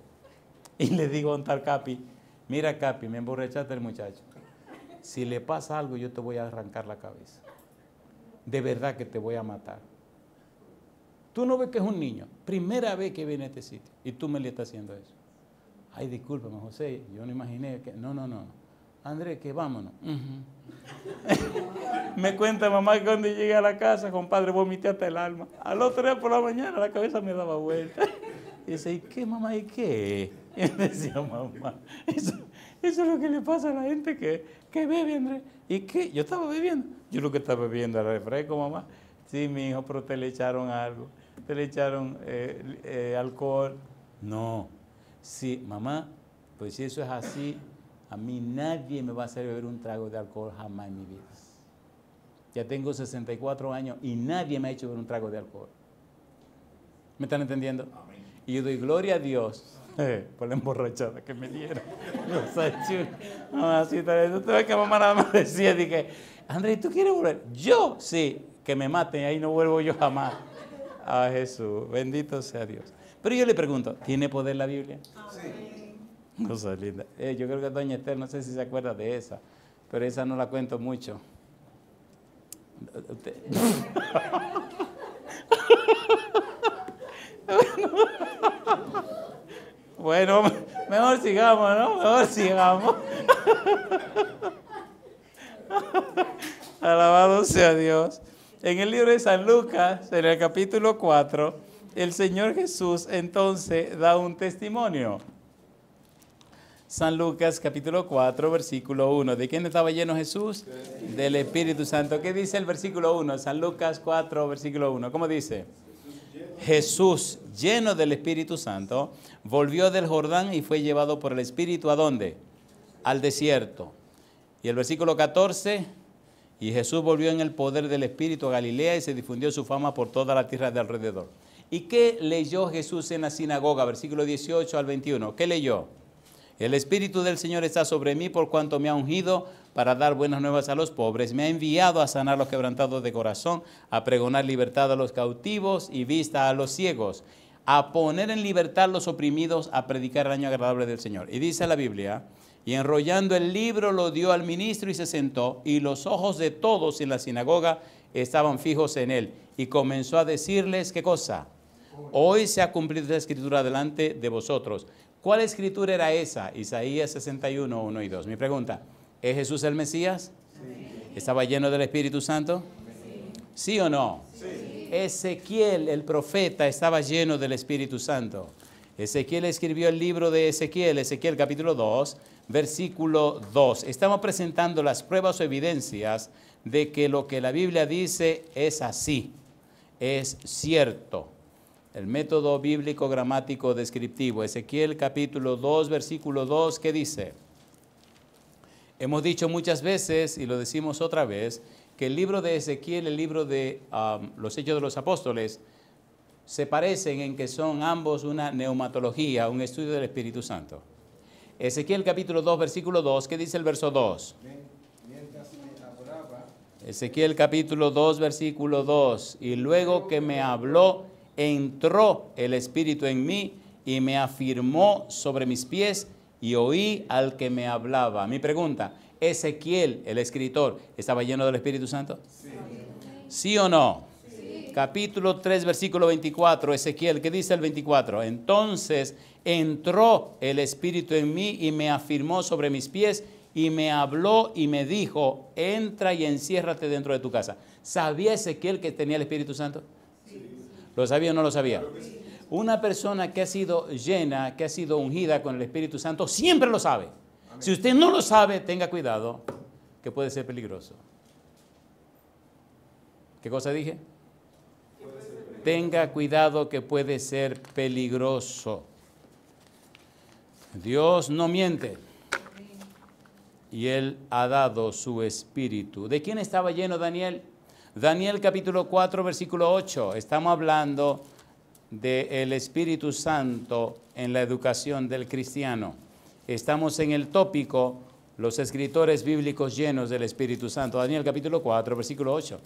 Y le digo a un tal Capi, mira Capi, me emborrachaste el muchacho. Si le pasa algo, yo te voy a arrancar la cabeza. De verdad que te voy a matar. Tú no ves que es un niño. Primera vez que viene a este sitio. Y tú me le estás haciendo eso. Ay, discúlpame, José, yo no imaginé que... No. Andrés, que vámonos. Me cuenta mamá que cuando llegué a la casa, compadre, vomité hasta el alma. Al otro día por la mañana la cabeza me daba vuelta. Y dice, ¿y qué, mamá? ¿Y qué? Y me decía, mamá, eso es lo que le pasa a la gente que bebe, Andrés. ¿Y qué? Yo estaba bebiendo. Yo lo que estaba bebiendo era refresco, mamá. Sí, mi hijo, pero te le echaron algo. Te le echaron alcohol. No. Sí, mamá, pues si eso es así, a mí nadie me va a hacer beber un trago de alcohol jamás en mi vida. Ya tengo 64 años y nadie me ha hecho beber un trago de alcohol. ¿Me están entendiendo? Amén. Y yo doy gloria a Dios por la emborrachada que me dieron. Mamacita, tú ves que mamá nada más decía, dije, Andrés, ¿tú quieres volver? Yo, sí, que me maten, ahí no vuelvo yo jamás. A Jesús, bendito sea Dios. Pero yo le pregunto, ¿tiene poder la Biblia? Sí. Cosa linda. Yo creo que doña Esther, no sé si se acuerda de esa, pero esa no la cuento mucho. Bueno, mejor sigamos, ¿no? Mejor sigamos. Alabado sea Dios. En el libro de San Lucas, en el capítulo 4, el Señor Jesús entonces da un testimonio. San Lucas capítulo 4, versículo 1. ¿De quién estaba lleno Jesús? Del Espíritu Santo. ¿Qué dice el versículo 1? San Lucas 4, versículo 1. ¿Cómo dice? Jesús, lleno del Espíritu Santo, volvió del Jordán y fue llevado por el Espíritu ¿a dónde? Al desierto. Y el versículo 14, y Jesús volvió en el poder del Espíritu a Galilea y se difundió su fama por toda la tierra de alrededor. ¿Y qué leyó Jesús en la sinagoga? Versículo 18 al 21. ¿Qué leyó? El Espíritu del Señor está sobre mí por cuanto me ha ungido para dar buenas nuevas a los pobres. Me ha enviado a sanar a los quebrantados de corazón, a pregonar libertad a los cautivos y vista a los ciegos, a poner en libertad a los oprimidos, a predicar el año agradable del Señor. Y dice la Biblia, y enrollando el libro lo dio al ministro y se sentó, y los ojos de todos en la sinagoga estaban fijos en él. Y comenzó a decirles, ¿qué cosa? Hoy se ha cumplido esta escritura delante de vosotros. ¿Cuál escritura era esa? Isaías 61, 1 y 2. Mi pregunta, ¿es Jesús el Mesías? Sí. ¿Estaba lleno del Espíritu Santo? Sí. ¿Sí o no? Sí. Ezequiel, el profeta, estaba lleno del Espíritu Santo. Ezequiel escribió el libro de Ezequiel, Ezequiel capítulo 2, versículo 2. Estamos presentando las pruebas o evidencias de que lo que la Biblia dice es así, es cierto. El método bíblico gramático descriptivo, Ezequiel capítulo 2, versículo 2, ¿qué dice? Hemos dicho muchas veces, y lo decimos otra vez, que el libro de Ezequiel, el libro de los Hechos de los Apóstoles, se parecen en que son ambos una neumatología, un estudio del Espíritu Santo. Ezequiel capítulo 2, versículo 2, ¿qué dice el verso 2? Ezequiel capítulo 2, versículo 2, y luego que me habló, entró el Espíritu en mí y me afirmó sobre mis pies y oí al que me hablaba. Mi pregunta, ¿Ezequiel, el escritor, estaba lleno del Espíritu Santo? Sí. ¿Sí o no? Sí. Capítulo 3, versículo 24, Ezequiel, ¿qué dice el 24? Entonces entró el Espíritu en mí y me afirmó sobre mis pies y me habló y me dijo, entra y enciérrate dentro de tu casa. ¿Sabía Ezequiel que tenía el Espíritu Santo? ¿Lo sabía o no lo sabía? Una persona que ha sido llena, que ha sido ungida con el Espíritu Santo, siempre lo sabe. Amén. Si usted no lo sabe, tenga cuidado, que puede ser peligroso. ¿Qué cosa dije? Tenga cuidado que puede ser peligroso. Dios no miente. Y Él ha dado su Espíritu. ¿De quién estaba lleno Daniel? Daniel capítulo 4, versículo 8. Estamos hablando del Espíritu Santo en la educación del cristiano. Estamos en el tópico, los escritores bíblicos llenos del Espíritu Santo. Daniel capítulo 4, versículo 8.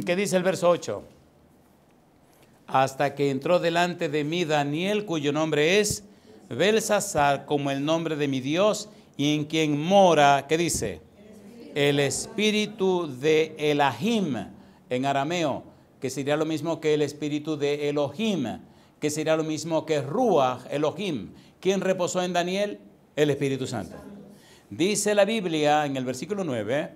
¿Qué dice el verso 8? Hasta que entró delante de mí Daniel, cuyo nombre es Belsasar, como el nombre de mi Dios, y en quien mora, ¿qué dice? El espíritu de Elohim, en arameo, que sería lo mismo que el espíritu de Elohim, que sería lo mismo que Ruach Elohim. ¿Quién reposó en Daniel? El Espíritu Santo. Dice la Biblia en el versículo 9,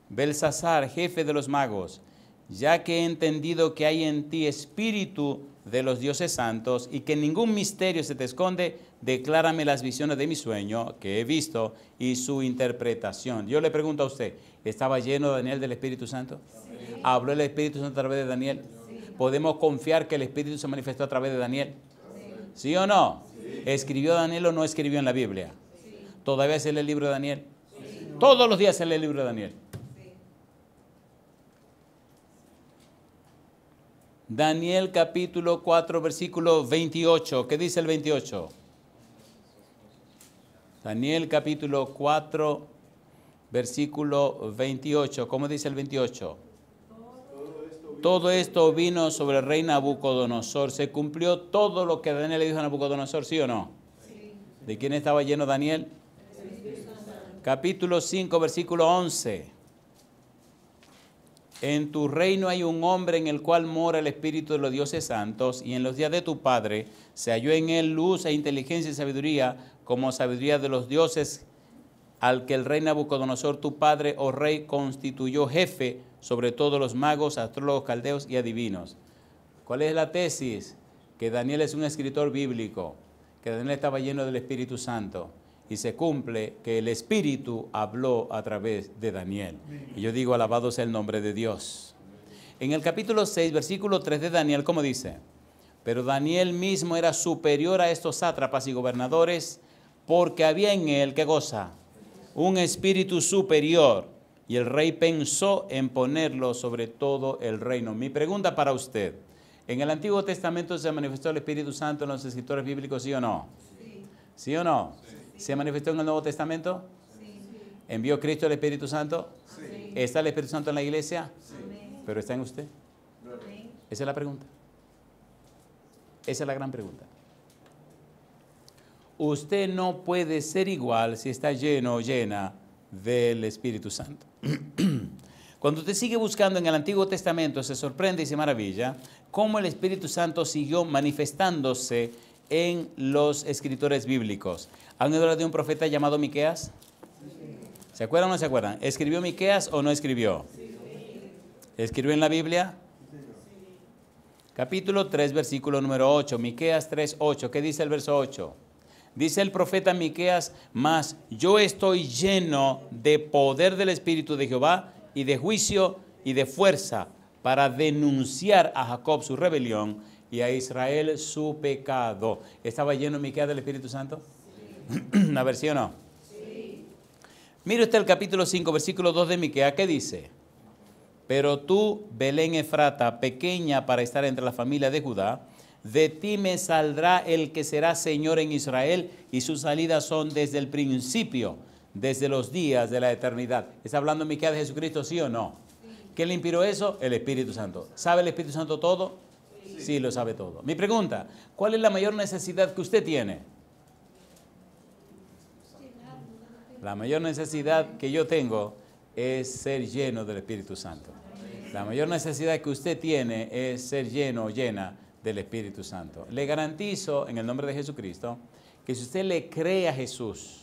Belsasar, jefe de los magos, ya que he entendido que hay en ti espíritu de los dioses santos y que ningún misterio se te esconde, declárame las visiones de mi sueño que he visto y su interpretación. Yo le pregunto a usted, ¿estaba lleno Daniel del Espíritu Santo? Sí. ¿Habló el Espíritu Santo a través de Daniel? Sí. ¿Podemos confiar que el Espíritu se manifestó a través de Daniel? Sí. ¿Sí o no? Sí. ¿Escribió Daniel o no escribió en la Biblia? Sí. ¿Todavía se lee el libro de Daniel? Sí. Todos los días se lee el libro de Daniel. Daniel capítulo 4, versículo 28. ¿Qué dice el 28? Daniel capítulo 4, versículo 28. ¿Cómo dice el 28? Todo esto vino sobre el rey Nabucodonosor. ¿Se cumplió todo lo que Daniel le dijo a Nabucodonosor, sí o no? Sí. ¿De quién estaba lleno Daniel? Capítulo 5, versículo 11. En tu reino hay un hombre en el cual mora el Espíritu de los dioses santos, y en los días de tu padre se halló en él luz e inteligencia y sabiduría, como sabiduría de los dioses, al que el rey Nabucodonosor, tu padre, oh rey, constituyó jefe sobre todos los magos, astrólogos, caldeos y adivinos. ¿Cuál es la tesis? Que Daniel es un escritor bíblico, que Daniel estaba lleno del Espíritu Santo. Y se cumple que el Espíritu habló a través de Daniel. Y yo digo, alabado sea el nombre de Dios. En el capítulo 6, versículo 3 de Daniel, ¿cómo dice? Pero Daniel mismo era superior a estos sátrapas y gobernadores, porque había en él, ¿qué cosa? Un espíritu superior. Y el rey pensó en ponerlo sobre todo el reino. Mi pregunta para usted, ¿en el Antiguo Testamento se manifestó el Espíritu Santo en los escritores bíblicos, sí o no? Sí. ¿Sí o no? Sí. ¿Se manifestó en el Nuevo Testamento? Sí. ¿Envió Cristo el Espíritu Santo? Sí. ¿Está el Espíritu Santo en la iglesia? Sí. ¿Pero está en usted? Sí. Esa es la pregunta. Esa es la gran pregunta. Usted no puede ser igual si está lleno o llena del Espíritu Santo. Cuando usted sigue buscando en el Antiguo Testamento, se sorprende y se maravilla cómo el Espíritu Santo siguió manifestándose en los escritores bíblicos. ¿Han oído hablar de un profeta llamado Miqueas? ¿Se acuerdan o no se acuerdan? ¿Escribió Miqueas o no escribió? ¿Escribió en la Biblia? Capítulo 3, versículo número 8. Miqueas 3, 8. ¿Qué dice el verso 8? Dice el profeta Miqueas: mas yo estoy lleno de poder del Espíritu de Jehová y de juicio y de fuerza para denunciar a Jacob su rebelión y a Israel su pecado. ¿Estaba lleno Miqueas del Espíritu Santo? Sí. ¿A ver, sí o no? Sí. Mire usted el capítulo 5, versículo 2 de Miqueas. ¿Qué dice? Pero tú, Belén Efrata, pequeña para estar entre la familia de Judá, de ti me saldrá el que será Señor en Israel, y sus salidas son desde el principio, desde los días de la eternidad. ¿Está hablando Miqueas de Jesucristo, sí o no? Sí. ¿Quién le inspiró eso? El Espíritu Santo. ¿Sabe el Espíritu Santo todo? Sí. Sí, lo sabe todo. Mi pregunta: ¿cuál es la mayor necesidad que usted tiene? La mayor necesidad que yo tengo es ser lleno del Espíritu Santo. La mayor necesidad que usted tiene es ser lleno o llena del Espíritu Santo. Le garantizo en el nombre de Jesucristo que si usted le cree a Jesús,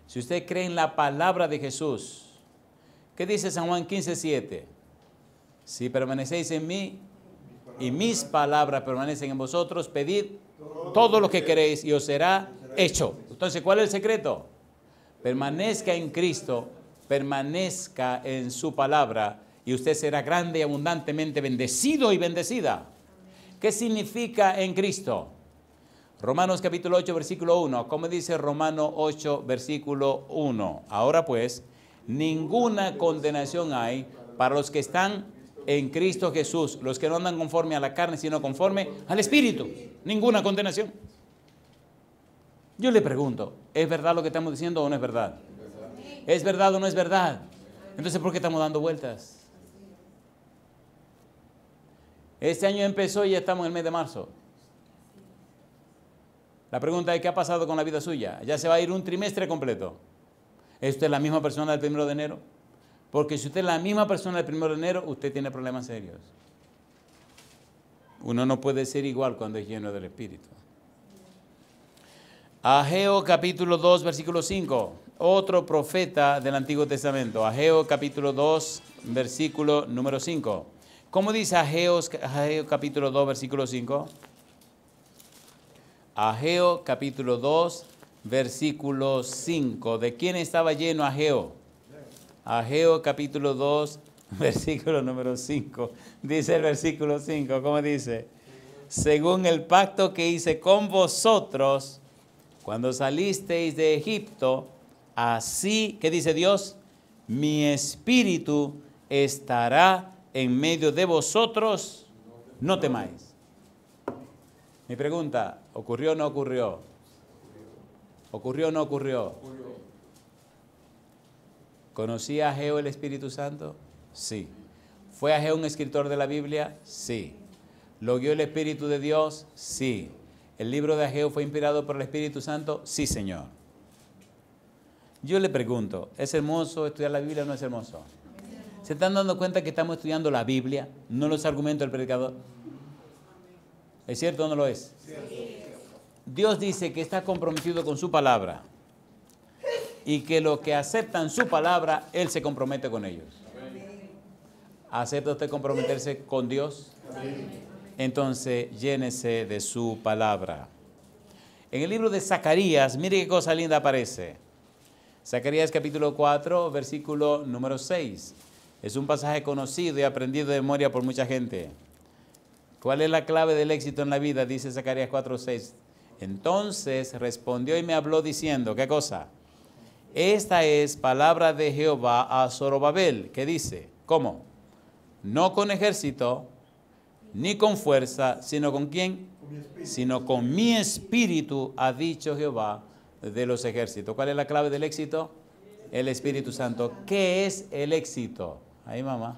si usted cree en la palabra de Jesús, ¿qué dice San Juan 15:7? Si permanecéis en mí y mis palabras permanecen en vosotros, pedid todo lo que queréis y os será hecho. Entonces, ¿cuál es el secreto? Permanezca en Cristo, permanezca en su palabra y usted será grande y abundantemente bendecido y bendecida. ¿Qué significa en Cristo? Romanos capítulo 8, versículo 1. ¿Cómo dice Romanos 8, versículo 1? Ahora pues, ninguna condenación hay para los que están en Cristo Jesús, los que no andan conforme a la carne, sino conforme al Espíritu. Ninguna condenación. Yo le pregunto, ¿es verdad lo que estamos diciendo o no es verdad? ¿Es verdad o no es verdad? Entonces, ¿por qué estamos dando vueltas? Este año empezó y ya estamos en el mes de marzo. La pregunta es, ¿qué ha pasado con la vida suya? Ya se va a ir un trimestre completo. ¿Es usted la misma persona del 1 de enero? Porque si usted es la misma persona del 1 de enero, usted tiene problemas serios. Uno no puede ser igual cuando es lleno del Espíritu. Ageo capítulo 2, versículo 5. Otro profeta del Antiguo Testamento. Ageo capítulo 2, versículo número 5. ¿Cómo dice Ageo capítulo 2, versículo 5? Ageo capítulo 2, versículo 5. ¿De quién estaba lleno Ageo? Ageo capítulo 2, versículo número 5. Dice el versículo 5, ¿cómo dice? Según el pacto que hice con vosotros cuando salisteis de Egipto, así, ¿qué dice Dios? Mi espíritu estará en medio de vosotros, no temáis. Mi pregunta, ¿ocurrió o no ocurrió? ¿Ocurrió o no ocurrió? ¿Conocía a Ageo el Espíritu Santo? Sí. ¿Fue Ageo un escritor de la Biblia? Sí. ¿Lo guió el Espíritu de Dios? Sí. ¿El libro de Ageo fue inspirado por el Espíritu Santo? Sí, Señor. Yo le pregunto, ¿es hermoso estudiar la Biblia o no es hermoso? ¿Se están dando cuenta que estamos estudiando la Biblia, no los argumentos del predicador? ¿Es cierto o no lo es? Sí. Dios dice que está comprometido con su palabra y que los que aceptan su palabra, Él se compromete con ellos. ¿Acepta usted comprometerse con Dios? Entonces, llénese de su palabra. En el libro de Zacarías, mire qué cosa linda aparece. Zacarías capítulo 4, versículo número 6. Es un pasaje conocido y aprendido de memoria por mucha gente. ¿Cuál es la clave del éxito en la vida? Dice Zacarías 4, 6. Entonces respondió y me habló diciendo, ¿qué cosa? Esta es palabra de Jehová a Zorobabel, que dice, ¿cómo? No con ejército, ni con fuerza, sino con ¿quién? sino con mi espíritu, ha dicho Jehová de los ejércitos. ¿Cuál es la clave del éxito? El Espíritu Santo. ¿Qué es el éxito? Ahí, mamá.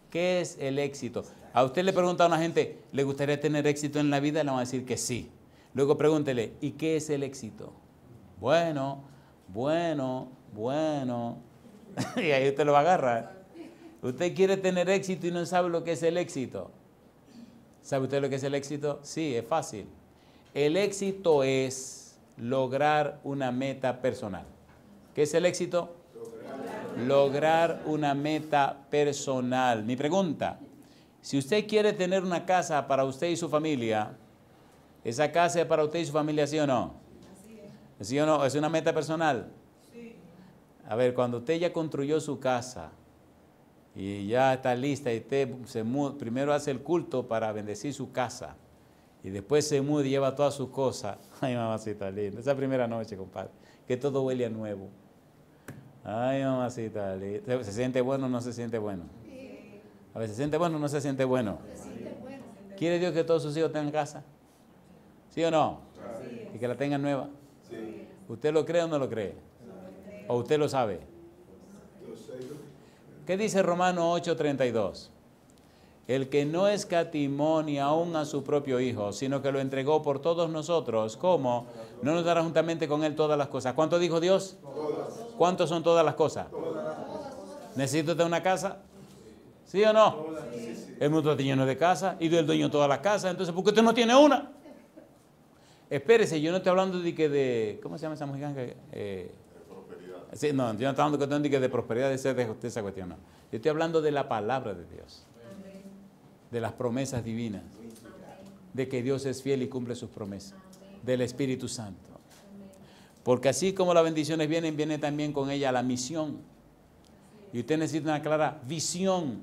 ¿Qué es el éxito? A usted le pregunta a una gente, ¿le gustaría tener éxito en la vida? Le van a decir que sí. Luego pregúntele, ¿y qué es el éxito? Bueno. Y ahí usted lo va a agarrar. Usted quiere tener éxito y no sabe lo que es el éxito. ¿Sabe usted lo que es el éxito? Sí, es fácil. El éxito es lograr una meta personal. ¿Qué es el éxito? Lograr una meta personal. Mi pregunta, si usted quiere tener una casa para usted y su familia, ¿esa casa es para usted y su familia, sí o no? ¿Sí o no? ¿Es una meta personal? Sí. A ver, cuando usted ya construyó su casa y ya está lista y usted primero hace el culto para bendecir su casa y después se muda y lleva todas sus cosas. Ay, mamacita linda. Esa primera noche, compadre, que todo huele a nuevo. Ay, mamacita linda. ¿Se siente bueno o no se siente bueno? A ver, ¿se siente bueno o no se siente bueno? ¿Quiere Dios que todos sus hijos tengan casa? ¿Sí o no? Sí. ¿Y que la tengan nueva? Sí. ¿Usted lo cree o no lo cree? ¿O usted lo sabe? ¿Qué dice Romanos 8:32? El que no escatimó ni aún a su propio Hijo, sino que lo entregó por todos nosotros, ¿cómo? ¿No nos dará juntamente con Él todas las cosas? ¿Cuánto dijo Dios? Todas. ¿Cuántos son todas las cosas? Todas. ¿Necesita usted una casa? ¿Sí o no? Sí. El mundo está lleno de casa y del dueño de todas las casas, entonces ¿por qué usted no tiene una? Espérese, yo no estoy hablando de ¿cómo se llama esa mexicana? Sí, no, yo no estoy hablando de prosperidad, de esa cuestión, no. Yo estoy hablando de la palabra de Dios, de las promesas divinas, de que Dios es fiel y cumple sus promesas, del Espíritu Santo. Porque así como las bendiciones vienen, viene también con ella la misión. Y usted necesita una clara visión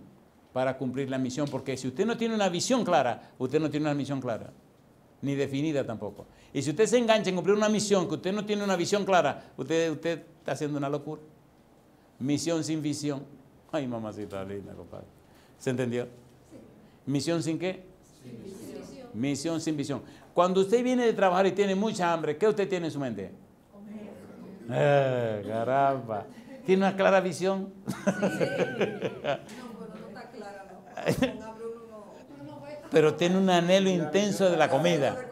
para cumplir la misión, porque si usted no tiene una visión clara, usted no tiene una misión clara, ni definida tampoco. Y si usted se engancha en cumplir una misión que usted no tiene una visión clara, usted está haciendo una locura. Misión sin visión. Ay, mamacita linda, compadre. ¿Se entendió? Sí. ¿Misión sin qué? Sin visión. Misión sin visión. Cuando usted viene de trabajar y tiene mucha hambre, ¿qué usted tiene en su mente? Comer. Caramba. ¿Tiene una clara visión? Sí. No, pero no está clara. Pero tiene un anhelo intenso de la comida.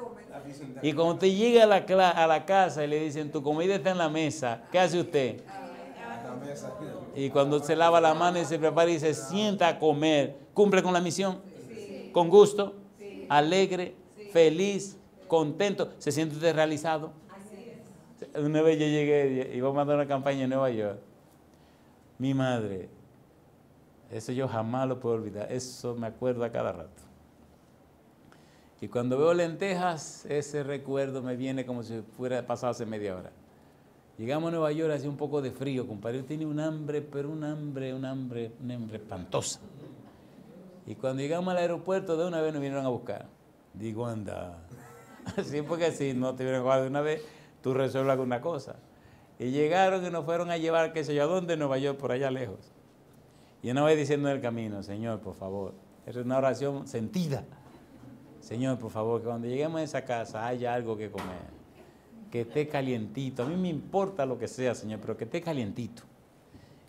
Y cuando usted llega a la casa y le dicen, tu comida está en la mesa, ¿qué hace usted? Y cuando se lava la mano y se prepara y se sienta a comer, ¿cumple con la misión? Sí. ¿Con gusto? Sí. ¿Alegre? Sí. ¿Feliz? ¿Contento? ¿Se siente usted realizado? Así es. Una vez yo llegué, iba a mandar una campaña en Nueva York. Mi madre, eso yo jamás lo puedo olvidar, eso me acuerdo a cada rato. Y cuando veo lentejas, ese recuerdo me viene como si fuera pasado hace media hora. Llegamos a Nueva York, hacía un poco de frío, compadre. Yo tenía un hambre, pero un hambre espantosa. Y cuando llegamos al aeropuerto, de una vez nos vinieron a buscar. Digo, anda. Así porque así no te vienen a buscar de una vez, tú resuelves alguna cosa. Y llegaron y nos fueron a llevar, qué sé yo, ¿a dónde? Nueva York, por allá lejos. Y una vez diciendo en el camino, Señor, por favor, es una oración sentida. Señor, por favor, que cuando lleguemos a esa casa haya algo que comer, que esté calientito. A mí me importa lo que sea, Señor, pero que esté calientito.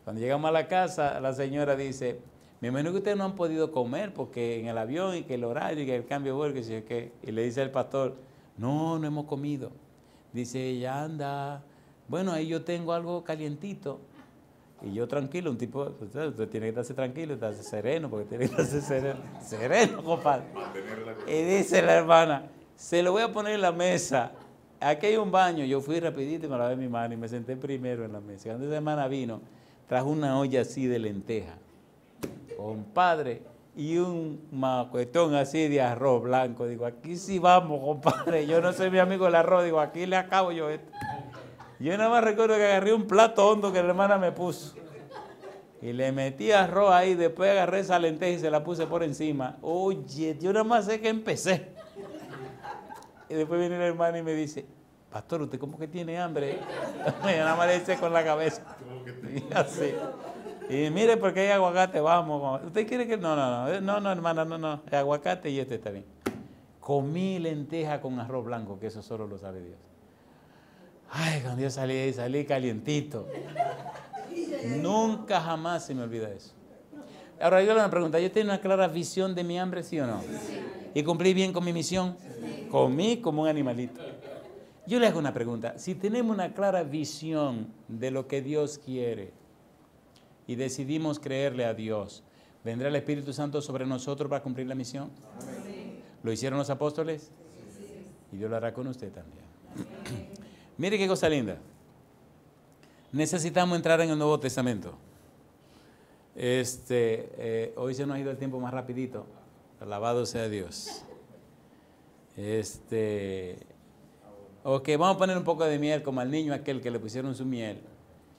Cuando llegamos a la casa, la señora dice, me imagino que ustedes no han podido comer porque en el avión y que el horario y que el cambio de vuelo, que sé qué. Y le dice al pastor, no hemos comido. Dice ella, anda, bueno, ahí yo tengo algo calientito. Y yo tranquilo, un tipo, usted tiene que estarse tranquilo, estarse sereno, porque tiene que estarse sereno, compadre. Y dice la hermana, se lo voy a poner en la mesa, aquí hay un baño. Yo fui rapidito y me lavé mi mano y me senté primero en la mesa. Cuando esa hermana vino, trajo una olla así de lenteja, compadre, y un macuetón así de arroz blanco. Digo, aquí sí vamos, compadre, yo no soy mi amigo del arroz, digo, aquí le acabo yo esto. Yo nada más recuerdo que agarré un plato hondo que la hermana me puso. Y le metí arroz ahí, después agarré esa lenteja y se la puse por encima. Oye, yo nada más sé que empecé. Y después viene la hermana y me dice, pastor, ¿usted cómo que tiene hambre? Yo nada más le hice con la cabeza. Y así. Y mire, porque hay aguacate, vamos. ¿Usted quiere que...? No, hermana, no. El aguacate y este está bien. Comí lenteja con arroz blanco, que eso solo lo sabe Dios. Ay, cuando yo salí calientito. Nunca jamás se me olvida eso. Ahora yo le pregunto, ¿yo tengo una clara visión de mi hambre, sí o no? ¿Y cumplí bien con mi misión? Comí como un animalito. Yo le hago una pregunta. Si tenemos una clara visión de lo que Dios quiere y decidimos creerle a Dios, ¿vendrá el Espíritu Santo sobre nosotros para cumplir la misión? ¿Lo hicieron los apóstoles? Y Dios lo hará con usted también. Mire qué cosa linda. Necesitamos entrar en el Nuevo Testamento. Hoy se nos ha ido el tiempo más rapidito. Alabado sea Dios. Ok, vamos a poner un poco de miel como al niño aquel que le pusieron su miel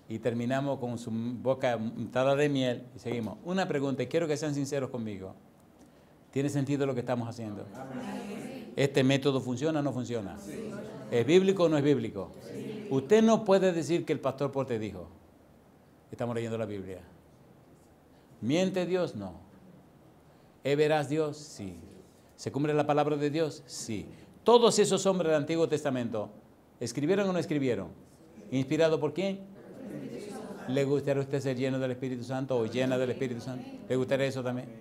y terminamos con su boca untada de miel y seguimos. Una pregunta, y quiero que sean sinceros conmigo. ¿Tiene sentido lo que estamos haciendo? ¿Este método funciona o no funciona? ¿Es bíblico o no es bíblico? Usted no puede decir que el pastor Porte dijo. Estamos leyendo la Biblia. ¿Miente Dios? No. ¿Es veraz Dios? Sí. ¿Se cumple la palabra de Dios? Sí. Todos esos hombres del Antiguo Testamento, ¿escribieron o no escribieron? ¿Inspirado por quién? ¿Le gustaría a usted ser lleno del Espíritu Santo o llena del Espíritu Santo? ¿Le gustaría eso también?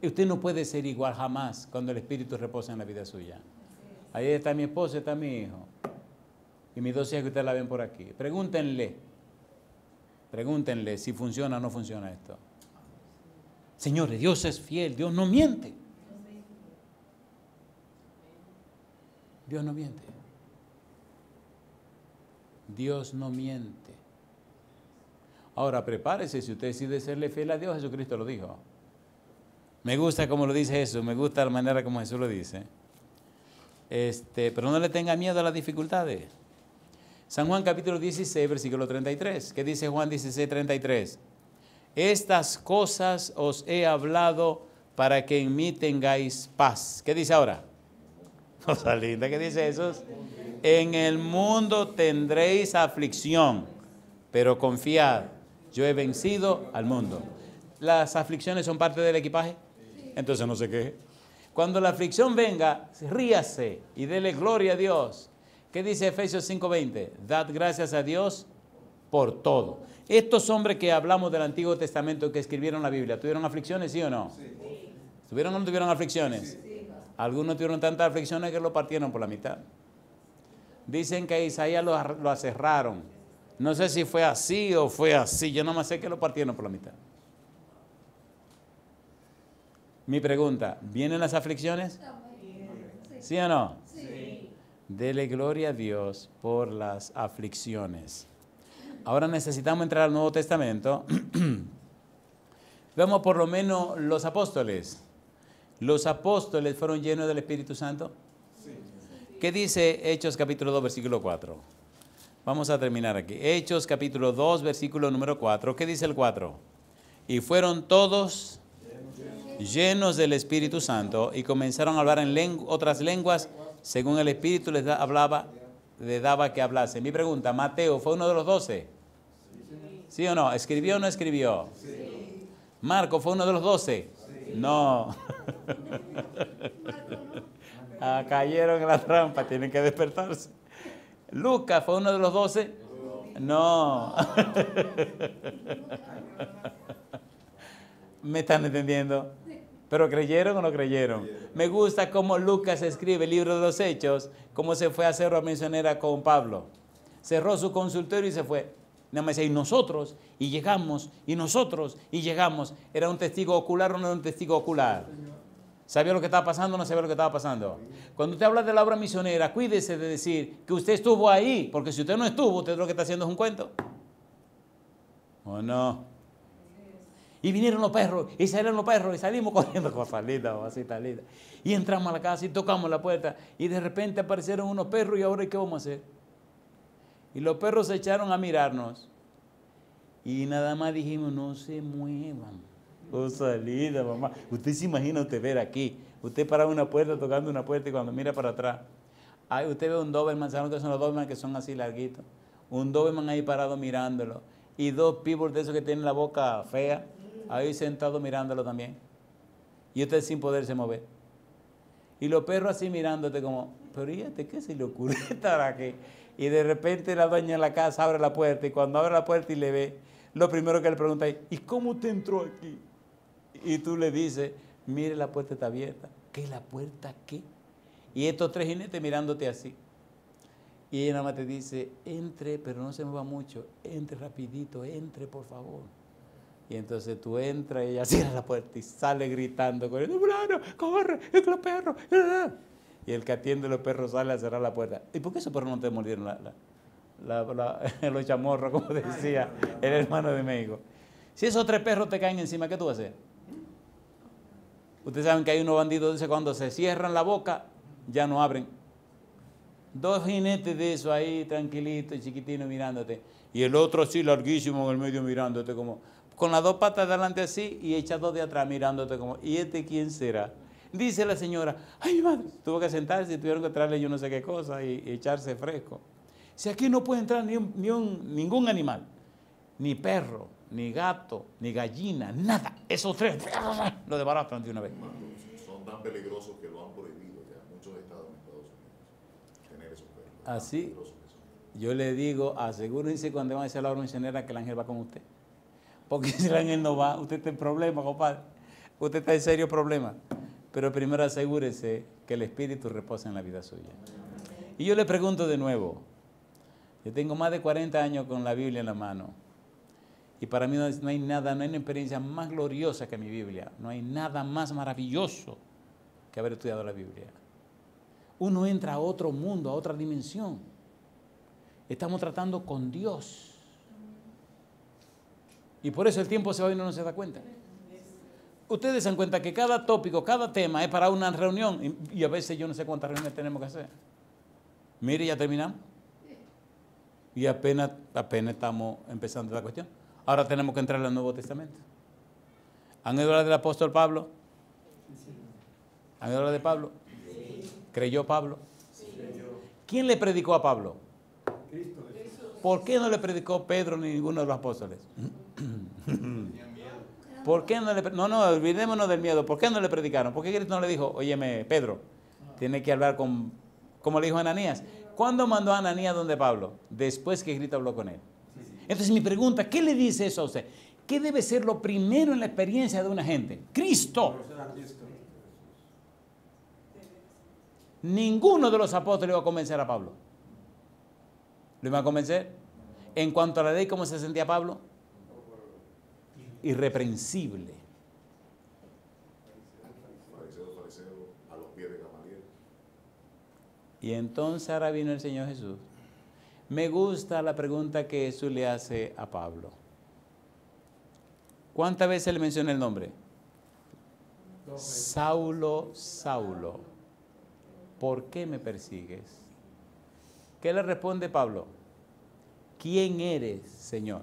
Y usted no puede ser igual jamás cuando el Espíritu reposa en la vida suya. Ahí está mi esposa, está mi hijo. Y mis dos hijas que ustedes la ven por aquí. Pregúntenle si funciona o no funciona esto. Señores, Dios es fiel, Dios no miente. Dios no miente. Dios no miente. Ahora prepárese, si usted decide serle fiel a Dios, Jesucristo lo dijo. Me gusta como lo dice Jesús, me gusta la manera como Jesús lo dice. Pero no le tenga miedo a las dificultades. San Juan capítulo 16, versículo 33. ¿Qué dice Juan 16, 33? Estas cosas os he hablado para que en mí tengáis paz. ¿Qué dice ahora? Cosa linda, ¿qué dice Jesús? En el mundo tendréis aflicción, pero confiad, yo he vencido al mundo. ¿Las aflicciones son parte del equipaje? Entonces no se queje. Cuando la aflicción venga, ríase y dele gloria a Dios. ¿Qué dice Efesios 5:20? Dad gracias a Dios por todo. Estos hombres que hablamos del Antiguo Testamento que escribieron la Biblia, ¿tuvieron aflicciones, sí o no? Sí. ¿Tuvieron o no tuvieron aflicciones? Sí. Algunos tuvieron tantas aflicciones que lo partieron por la mitad. Dicen que a Isaías lo aserraron. No sé si fue así o fue así. Yo nomás sé que lo partieron por la mitad. Mi pregunta, ¿vienen las aflicciones? ¿Sí o no? Sí. Dele gloria a Dios por las aflicciones. Ahora necesitamos entrar al Nuevo Testamento. Vemos por lo menos los apóstoles. ¿Los apóstoles fueron llenos del Espíritu Santo? Sí. ¿Qué dice Hechos capítulo 2, versículo 4? Vamos a terminar aquí. Hechos capítulo 2, versículo número 4. ¿Qué dice el 4? Y fueron todos llenos del Espíritu Santo y comenzaron a hablar en otras lenguas según el Espíritu les daba que hablase. Mi pregunta, ¿Mateo fue uno de los 12? ¿Sí o no? ¿Escribió o no escribió? Sí. ¿Marco fue uno de los 12? Sí. No. Cayeron en la trampa, tienen que despertarse. ¿Lucas fue uno de los 12? No. ¿Me están entendiendo? ¿Pero creyeron o no creyeron? Me gusta cómo Lucas escribe el libro de los Hechos, cómo se fue a Cerro Misionera con Pablo. Cerró su consultorio y se fue. Nada más decía, y nosotros, y llegamos, y nosotros, y llegamos. ¿Era un testigo ocular o no era un testigo ocular? ¿Sabía lo que estaba pasando o no sabía lo que estaba pasando? Cuando usted habla de la obra misionera, cuídese de decir que usted estuvo ahí, porque si usted no estuvo, usted lo que está haciendo es un cuento. ¿O no? Y vinieron los perros, y salieron los perros, y salimos corriendo con salida o así, talita. Y entramos a la casa y tocamos la puerta, y de repente aparecieron unos perros, y ahora ¿qué vamos a hacer? Y los perros se echaron a mirarnos, y nada más dijimos, no se muevan. Oh, salida, mamá. Usted se imagina usted ver aquí, usted para una puerta, tocando una puerta, y cuando mira para atrás, ahí usted ve un Doberman, ¿saben qué son los Doberman? Que son así larguitos. Un Doberman ahí parado mirándolo, y dos pitbulls de esos que tienen la boca fea, ahí sentado mirándolo también. Y usted sin poderse mover. Y los perros así mirándote como, pero ¿y este qué se le ocurre estar aquí? Y de repente la dueña de la casa abre la puerta y cuando abre la puerta y le ve, lo primero que le pregunta es, ¿y cómo usted entró aquí? Y tú le dices, mire, la puerta está abierta. ¿Qué la puerta qué? Y estos tres jinetes mirándote así. Y ella nada más te dice, entre, pero no se mueva mucho, entre rapidito, entre por favor. Y entonces tú entras y ella cierra la puerta y sale gritando, corriendo, fulano, corre, es que los perros. Y el que atiende a los perros sale a cerrar la puerta. ¿Y por qué esos perros no te mordieron los chamorros, como decía el hermano de México? Si esos tres perros te caen encima, ¿qué tú vas a hacer? Ustedes saben que hay unos bandidos, dice, cuando se cierran la boca, ya no abren. Dos jinetes de eso ahí, tranquilitos y chiquitinos mirándote. Y el otro así, larguísimo en el medio mirándote, como con las dos patas delante así y echado de atrás mirándote como, ¿y este quién será? Dice la señora, ay, mi madre, tuvo que sentarse y tuvieron que traerle yo no sé qué cosa y echarse fresco. Si aquí no puede entrar ningún animal, ni perro, ni gato, ni gallina, nada. Esos tres lo desbaratan de una vez. Son tan peligrosos que lo han prohibido ya muchos estados en Estados Unidos tener esos perros. Así, yo le digo, asegúrense cuando van a hacer la hora misionera que el ángel va con usted. Porque si el ángel no va, usted está en problema, compadre. Usted está en serio problema. Pero primero asegúrese que el Espíritu reposa en la vida suya. Y yo le pregunto de nuevo, yo tengo más de 40 años con la Biblia en la mano. Y para mí no hay nada, no hay una experiencia más gloriosa que mi Biblia. No hay nada más maravilloso que haber estudiado la Biblia. Uno entra a otro mundo, a otra dimensión. Estamos tratando con Dios. Y por eso el tiempo se va y uno no se da cuenta. Ustedes se dan cuenta que cada tópico, cada tema es para una reunión. Y a veces yo no sé cuántas reuniones tenemos que hacer. Mire, ya terminamos. Y apenas estamos empezando la cuestión. Ahora tenemos que entrar al Nuevo Testamento. ¿Han oído hablar del apóstol Pablo? ¿Han oído hablar de Pablo? ¿Creyó Pablo? ¿Quién le predicó a Pablo? ¿Por qué no le predicó Pedro ni ninguno de los apóstoles? ¿Por qué no le no, olvidémonos del miedo. ¿Por qué no le predicaron? ¿Por qué Cristo no le dijo, óyeme, Pedro, tiene que hablar como le dijo a Ananías? ¿Cuándo mandó a Ananías donde Pablo? Después que Cristo habló con él. Entonces mi pregunta, ¿qué le dice eso a usted? ¿Qué debe ser lo primero en la experiencia de una gente? Cristo. Ninguno de los apóstoles iba a convencer a Pablo. ¿Lo iba a convencer? En cuanto a la ley, ¿cómo se sentía Pablo? Irreprensible. Fariseo, a los pies de Gamaliel. Y entonces ahora vino el Señor Jesús. Me gusta la pregunta que Jesús le hace a Pablo. ¿Cuántas veces le menciona el nombre? Saulo, Saulo, ¿por qué me persigues? ¿Qué le responde Pablo? ¿Quién eres, Señor?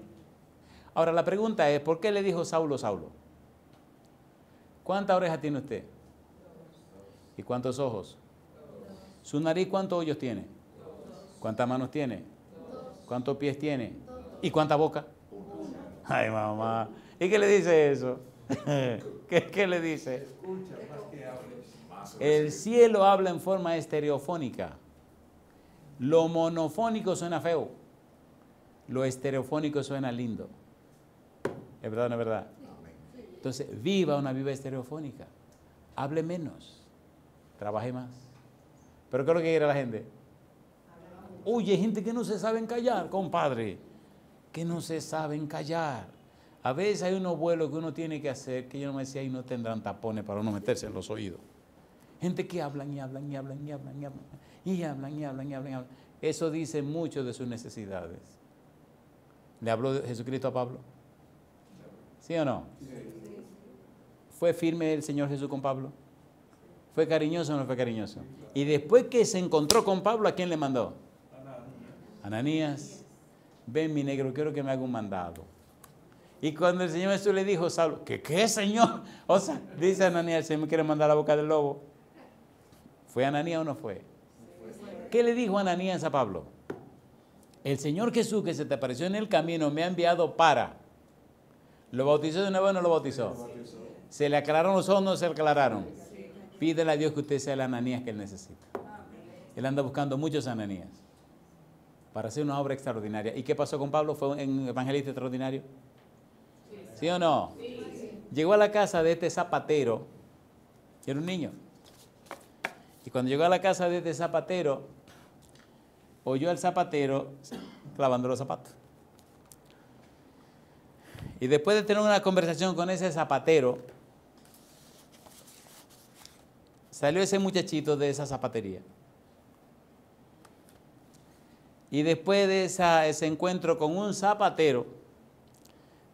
Ahora la pregunta es, ¿por qué le dijo Saulo, Saulo? ¿Cuántas orejas tiene usted? ¿Y cuántos ojos? ¿Su nariz cuántos hoyos tiene? ¿Cuántas manos tiene? ¿Cuántos pies tiene? ¿Y cuánta boca? Ay, mamá. ¿Y qué le dice eso? ¿Qué le dice? El cielo habla en forma estereofónica. Lo monofónico suena feo. Lo estereofónico suena lindo. ¿Es verdad o no es verdad? Entonces, viva una vida estereofónica. Hable menos. Trabaje más. ¿Pero qué es lo que quiere la gente? Oye, gente que no se saben callar, compadre. Que no se saben callar. A veces hay unos vuelos que uno tiene que hacer que yo no me decía, ahí no tendrán tapones para uno meterse en los oídos. Gente que hablan y hablan y hablan y hablan y hablan. Y hablan y hablan y hablan y hablan. Eso dice mucho de sus necesidades. ¿Le habló Jesucristo a Pablo? ¿Sí o no? ¿Fue firme el Señor Jesús con Pablo? ¿Fue cariñoso o no fue cariñoso? Y después que se encontró con Pablo, ¿a quién le mandó? Ananías. Ven, mi negro, quiero que me haga un mandado. Y cuando el Señor Jesús le dijo, Saulo, ¿qué, Señor? O sea, dice Ananías, el Señor me quiere mandar a la boca del lobo. ¿Fue Ananías o no fue? ¿Qué le dijo Ananías a Pablo? El Señor Jesús que se te apareció en el camino me ha enviado para. ¿Lo bautizó de nuevo o no lo bautizó? ¿Se le aclararon los ojos o no se aclararon? Pídele a Dios que usted sea el Ananías que él necesita. Él anda buscando muchos Ananías para hacer una obra extraordinaria. ¿Y qué pasó con Pablo? ¿Fue un evangelista extraordinario? ¿Sí o no? Llegó a la casa de este zapatero, era un niño. Y cuando llegó a la casa de este zapatero, oyó al zapatero clavando los zapatos. Y después de tener una conversación con ese zapatero, salió ese muchachito de esa zapatería. Y después de ese encuentro con un zapatero,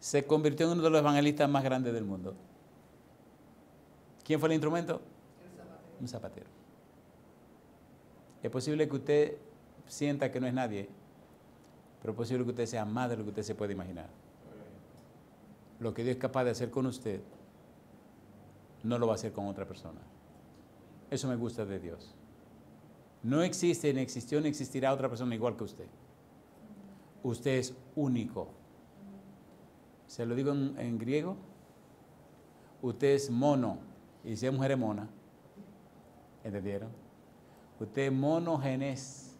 se convirtió en uno de los evangelistas más grandes del mundo. ¿Quién fue el instrumento? El zapatero. Un zapatero. Es posible que usted sienta que no es nadie, pero es posible que usted sea más de lo que usted se puede imaginar. Lo que Dios es capaz de hacer con usted, no lo va a hacer con otra persona. Eso me gusta de Dios. No existe, ni existió, ni existirá otra persona igual que usted. Usted es único. Se lo digo en griego. Usted es mono. Y si es mujer es mona. ¿Entendieron? Usted es monogenes.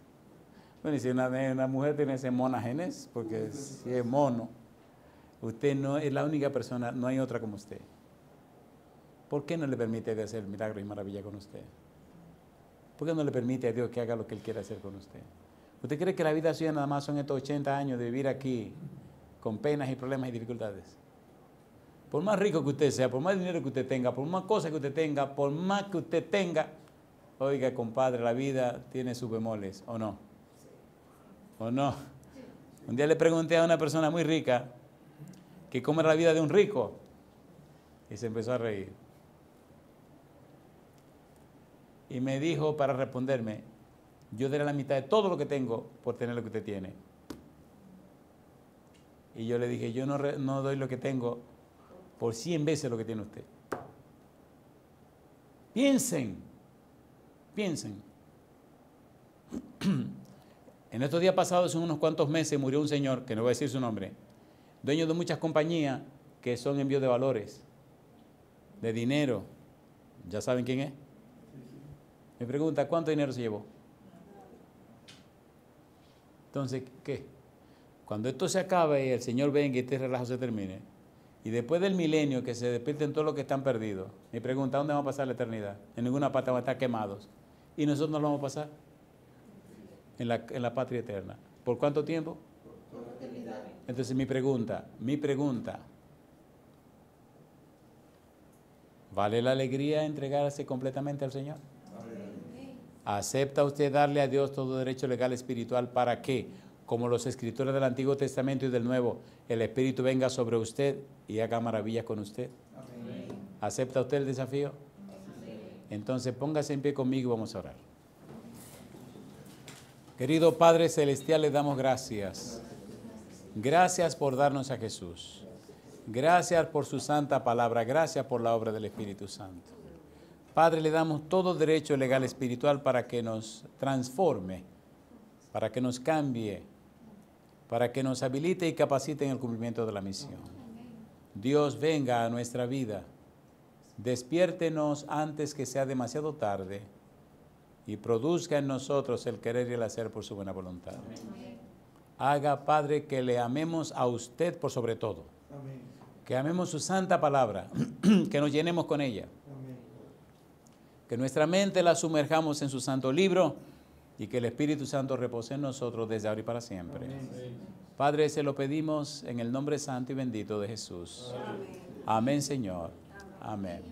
Bueno, y si una mujer tiene ese monogenes, porque si es mono, usted no es la única persona, no hay otra como usted. ¿Por qué no le permite de hacer milagros y maravillas con usted? ¿Por qué no le permite a Dios que haga lo que Él quiere hacer con usted? ¿Usted cree que la vida suya nada más son estos 80 años de vivir aquí con penas y problemas y dificultades? Por más rico que usted sea, por más dinero que usted tenga, por más cosas que usted tenga, por más que usted tenga, oiga, compadre, la vida tiene sus bemoles, ¿o no? ¿O no? Un día le pregunté a una persona muy rica que cómo era la vida de un rico y se empezó a reír. Y me dijo para responderme, yo daré la mitad de todo lo que tengo por tener lo que usted tiene. Y yo le dije, yo no doy lo que tengo por 100 veces lo que tiene usted. Piensen. En estos días pasados, en unos cuantos meses, murió un señor, que no voy a decir su nombre, dueño de muchas compañías que son envíos de valores, de dinero. ¿Ya saben quién es? Me pregunta, ¿cuánto dinero se llevó? Entonces, ¿qué? Cuando esto se acabe y el Señor venga y este relajo se termine, y después del milenio que se despierten todos los que están perdidos, me pregunta, ¿dónde vamos a pasar la eternidad? En ninguna parte vamos a estar quemados. ¿Y nosotros nos lo vamos a pasar? En la patria eterna. ¿Por cuánto tiempo? Por la eternidad. Entonces mi pregunta, ¿vale la alegría entregarse completamente al Señor? ¿Acepta usted darle a Dios todo derecho legal espiritual para que, como los escritores del Antiguo Testamento y del Nuevo, el Espíritu venga sobre usted y haga maravillas con usted? Amén. ¿Acepta usted el desafío? Amén. Entonces póngase en pie conmigo y vamos a orar. Querido Padre Celestial, le damos gracias. Gracias por darnos a Jesús. Gracias por su santa palabra. Gracias por la obra del Espíritu Santo. Padre, le damos todo derecho legal espiritual para que nos transforme, para que nos cambie, para que nos habilite y capacite en el cumplimiento de la misión. Dios, venga a nuestra vida, despiértenos antes que sea demasiado tarde y produzca en nosotros el querer y el hacer por su buena voluntad. Haga, Padre, que le amemos a usted por sobre todo, que amemos su santa palabra, que nos llenemos con ella. Que nuestra mente la sumerjamos en su santo libro y que el Espíritu Santo repose en nosotros desde ahora y para siempre. Amén. Padre, se lo pedimos en el nombre santo y bendito de Jesús. Amén, Señor. Amén.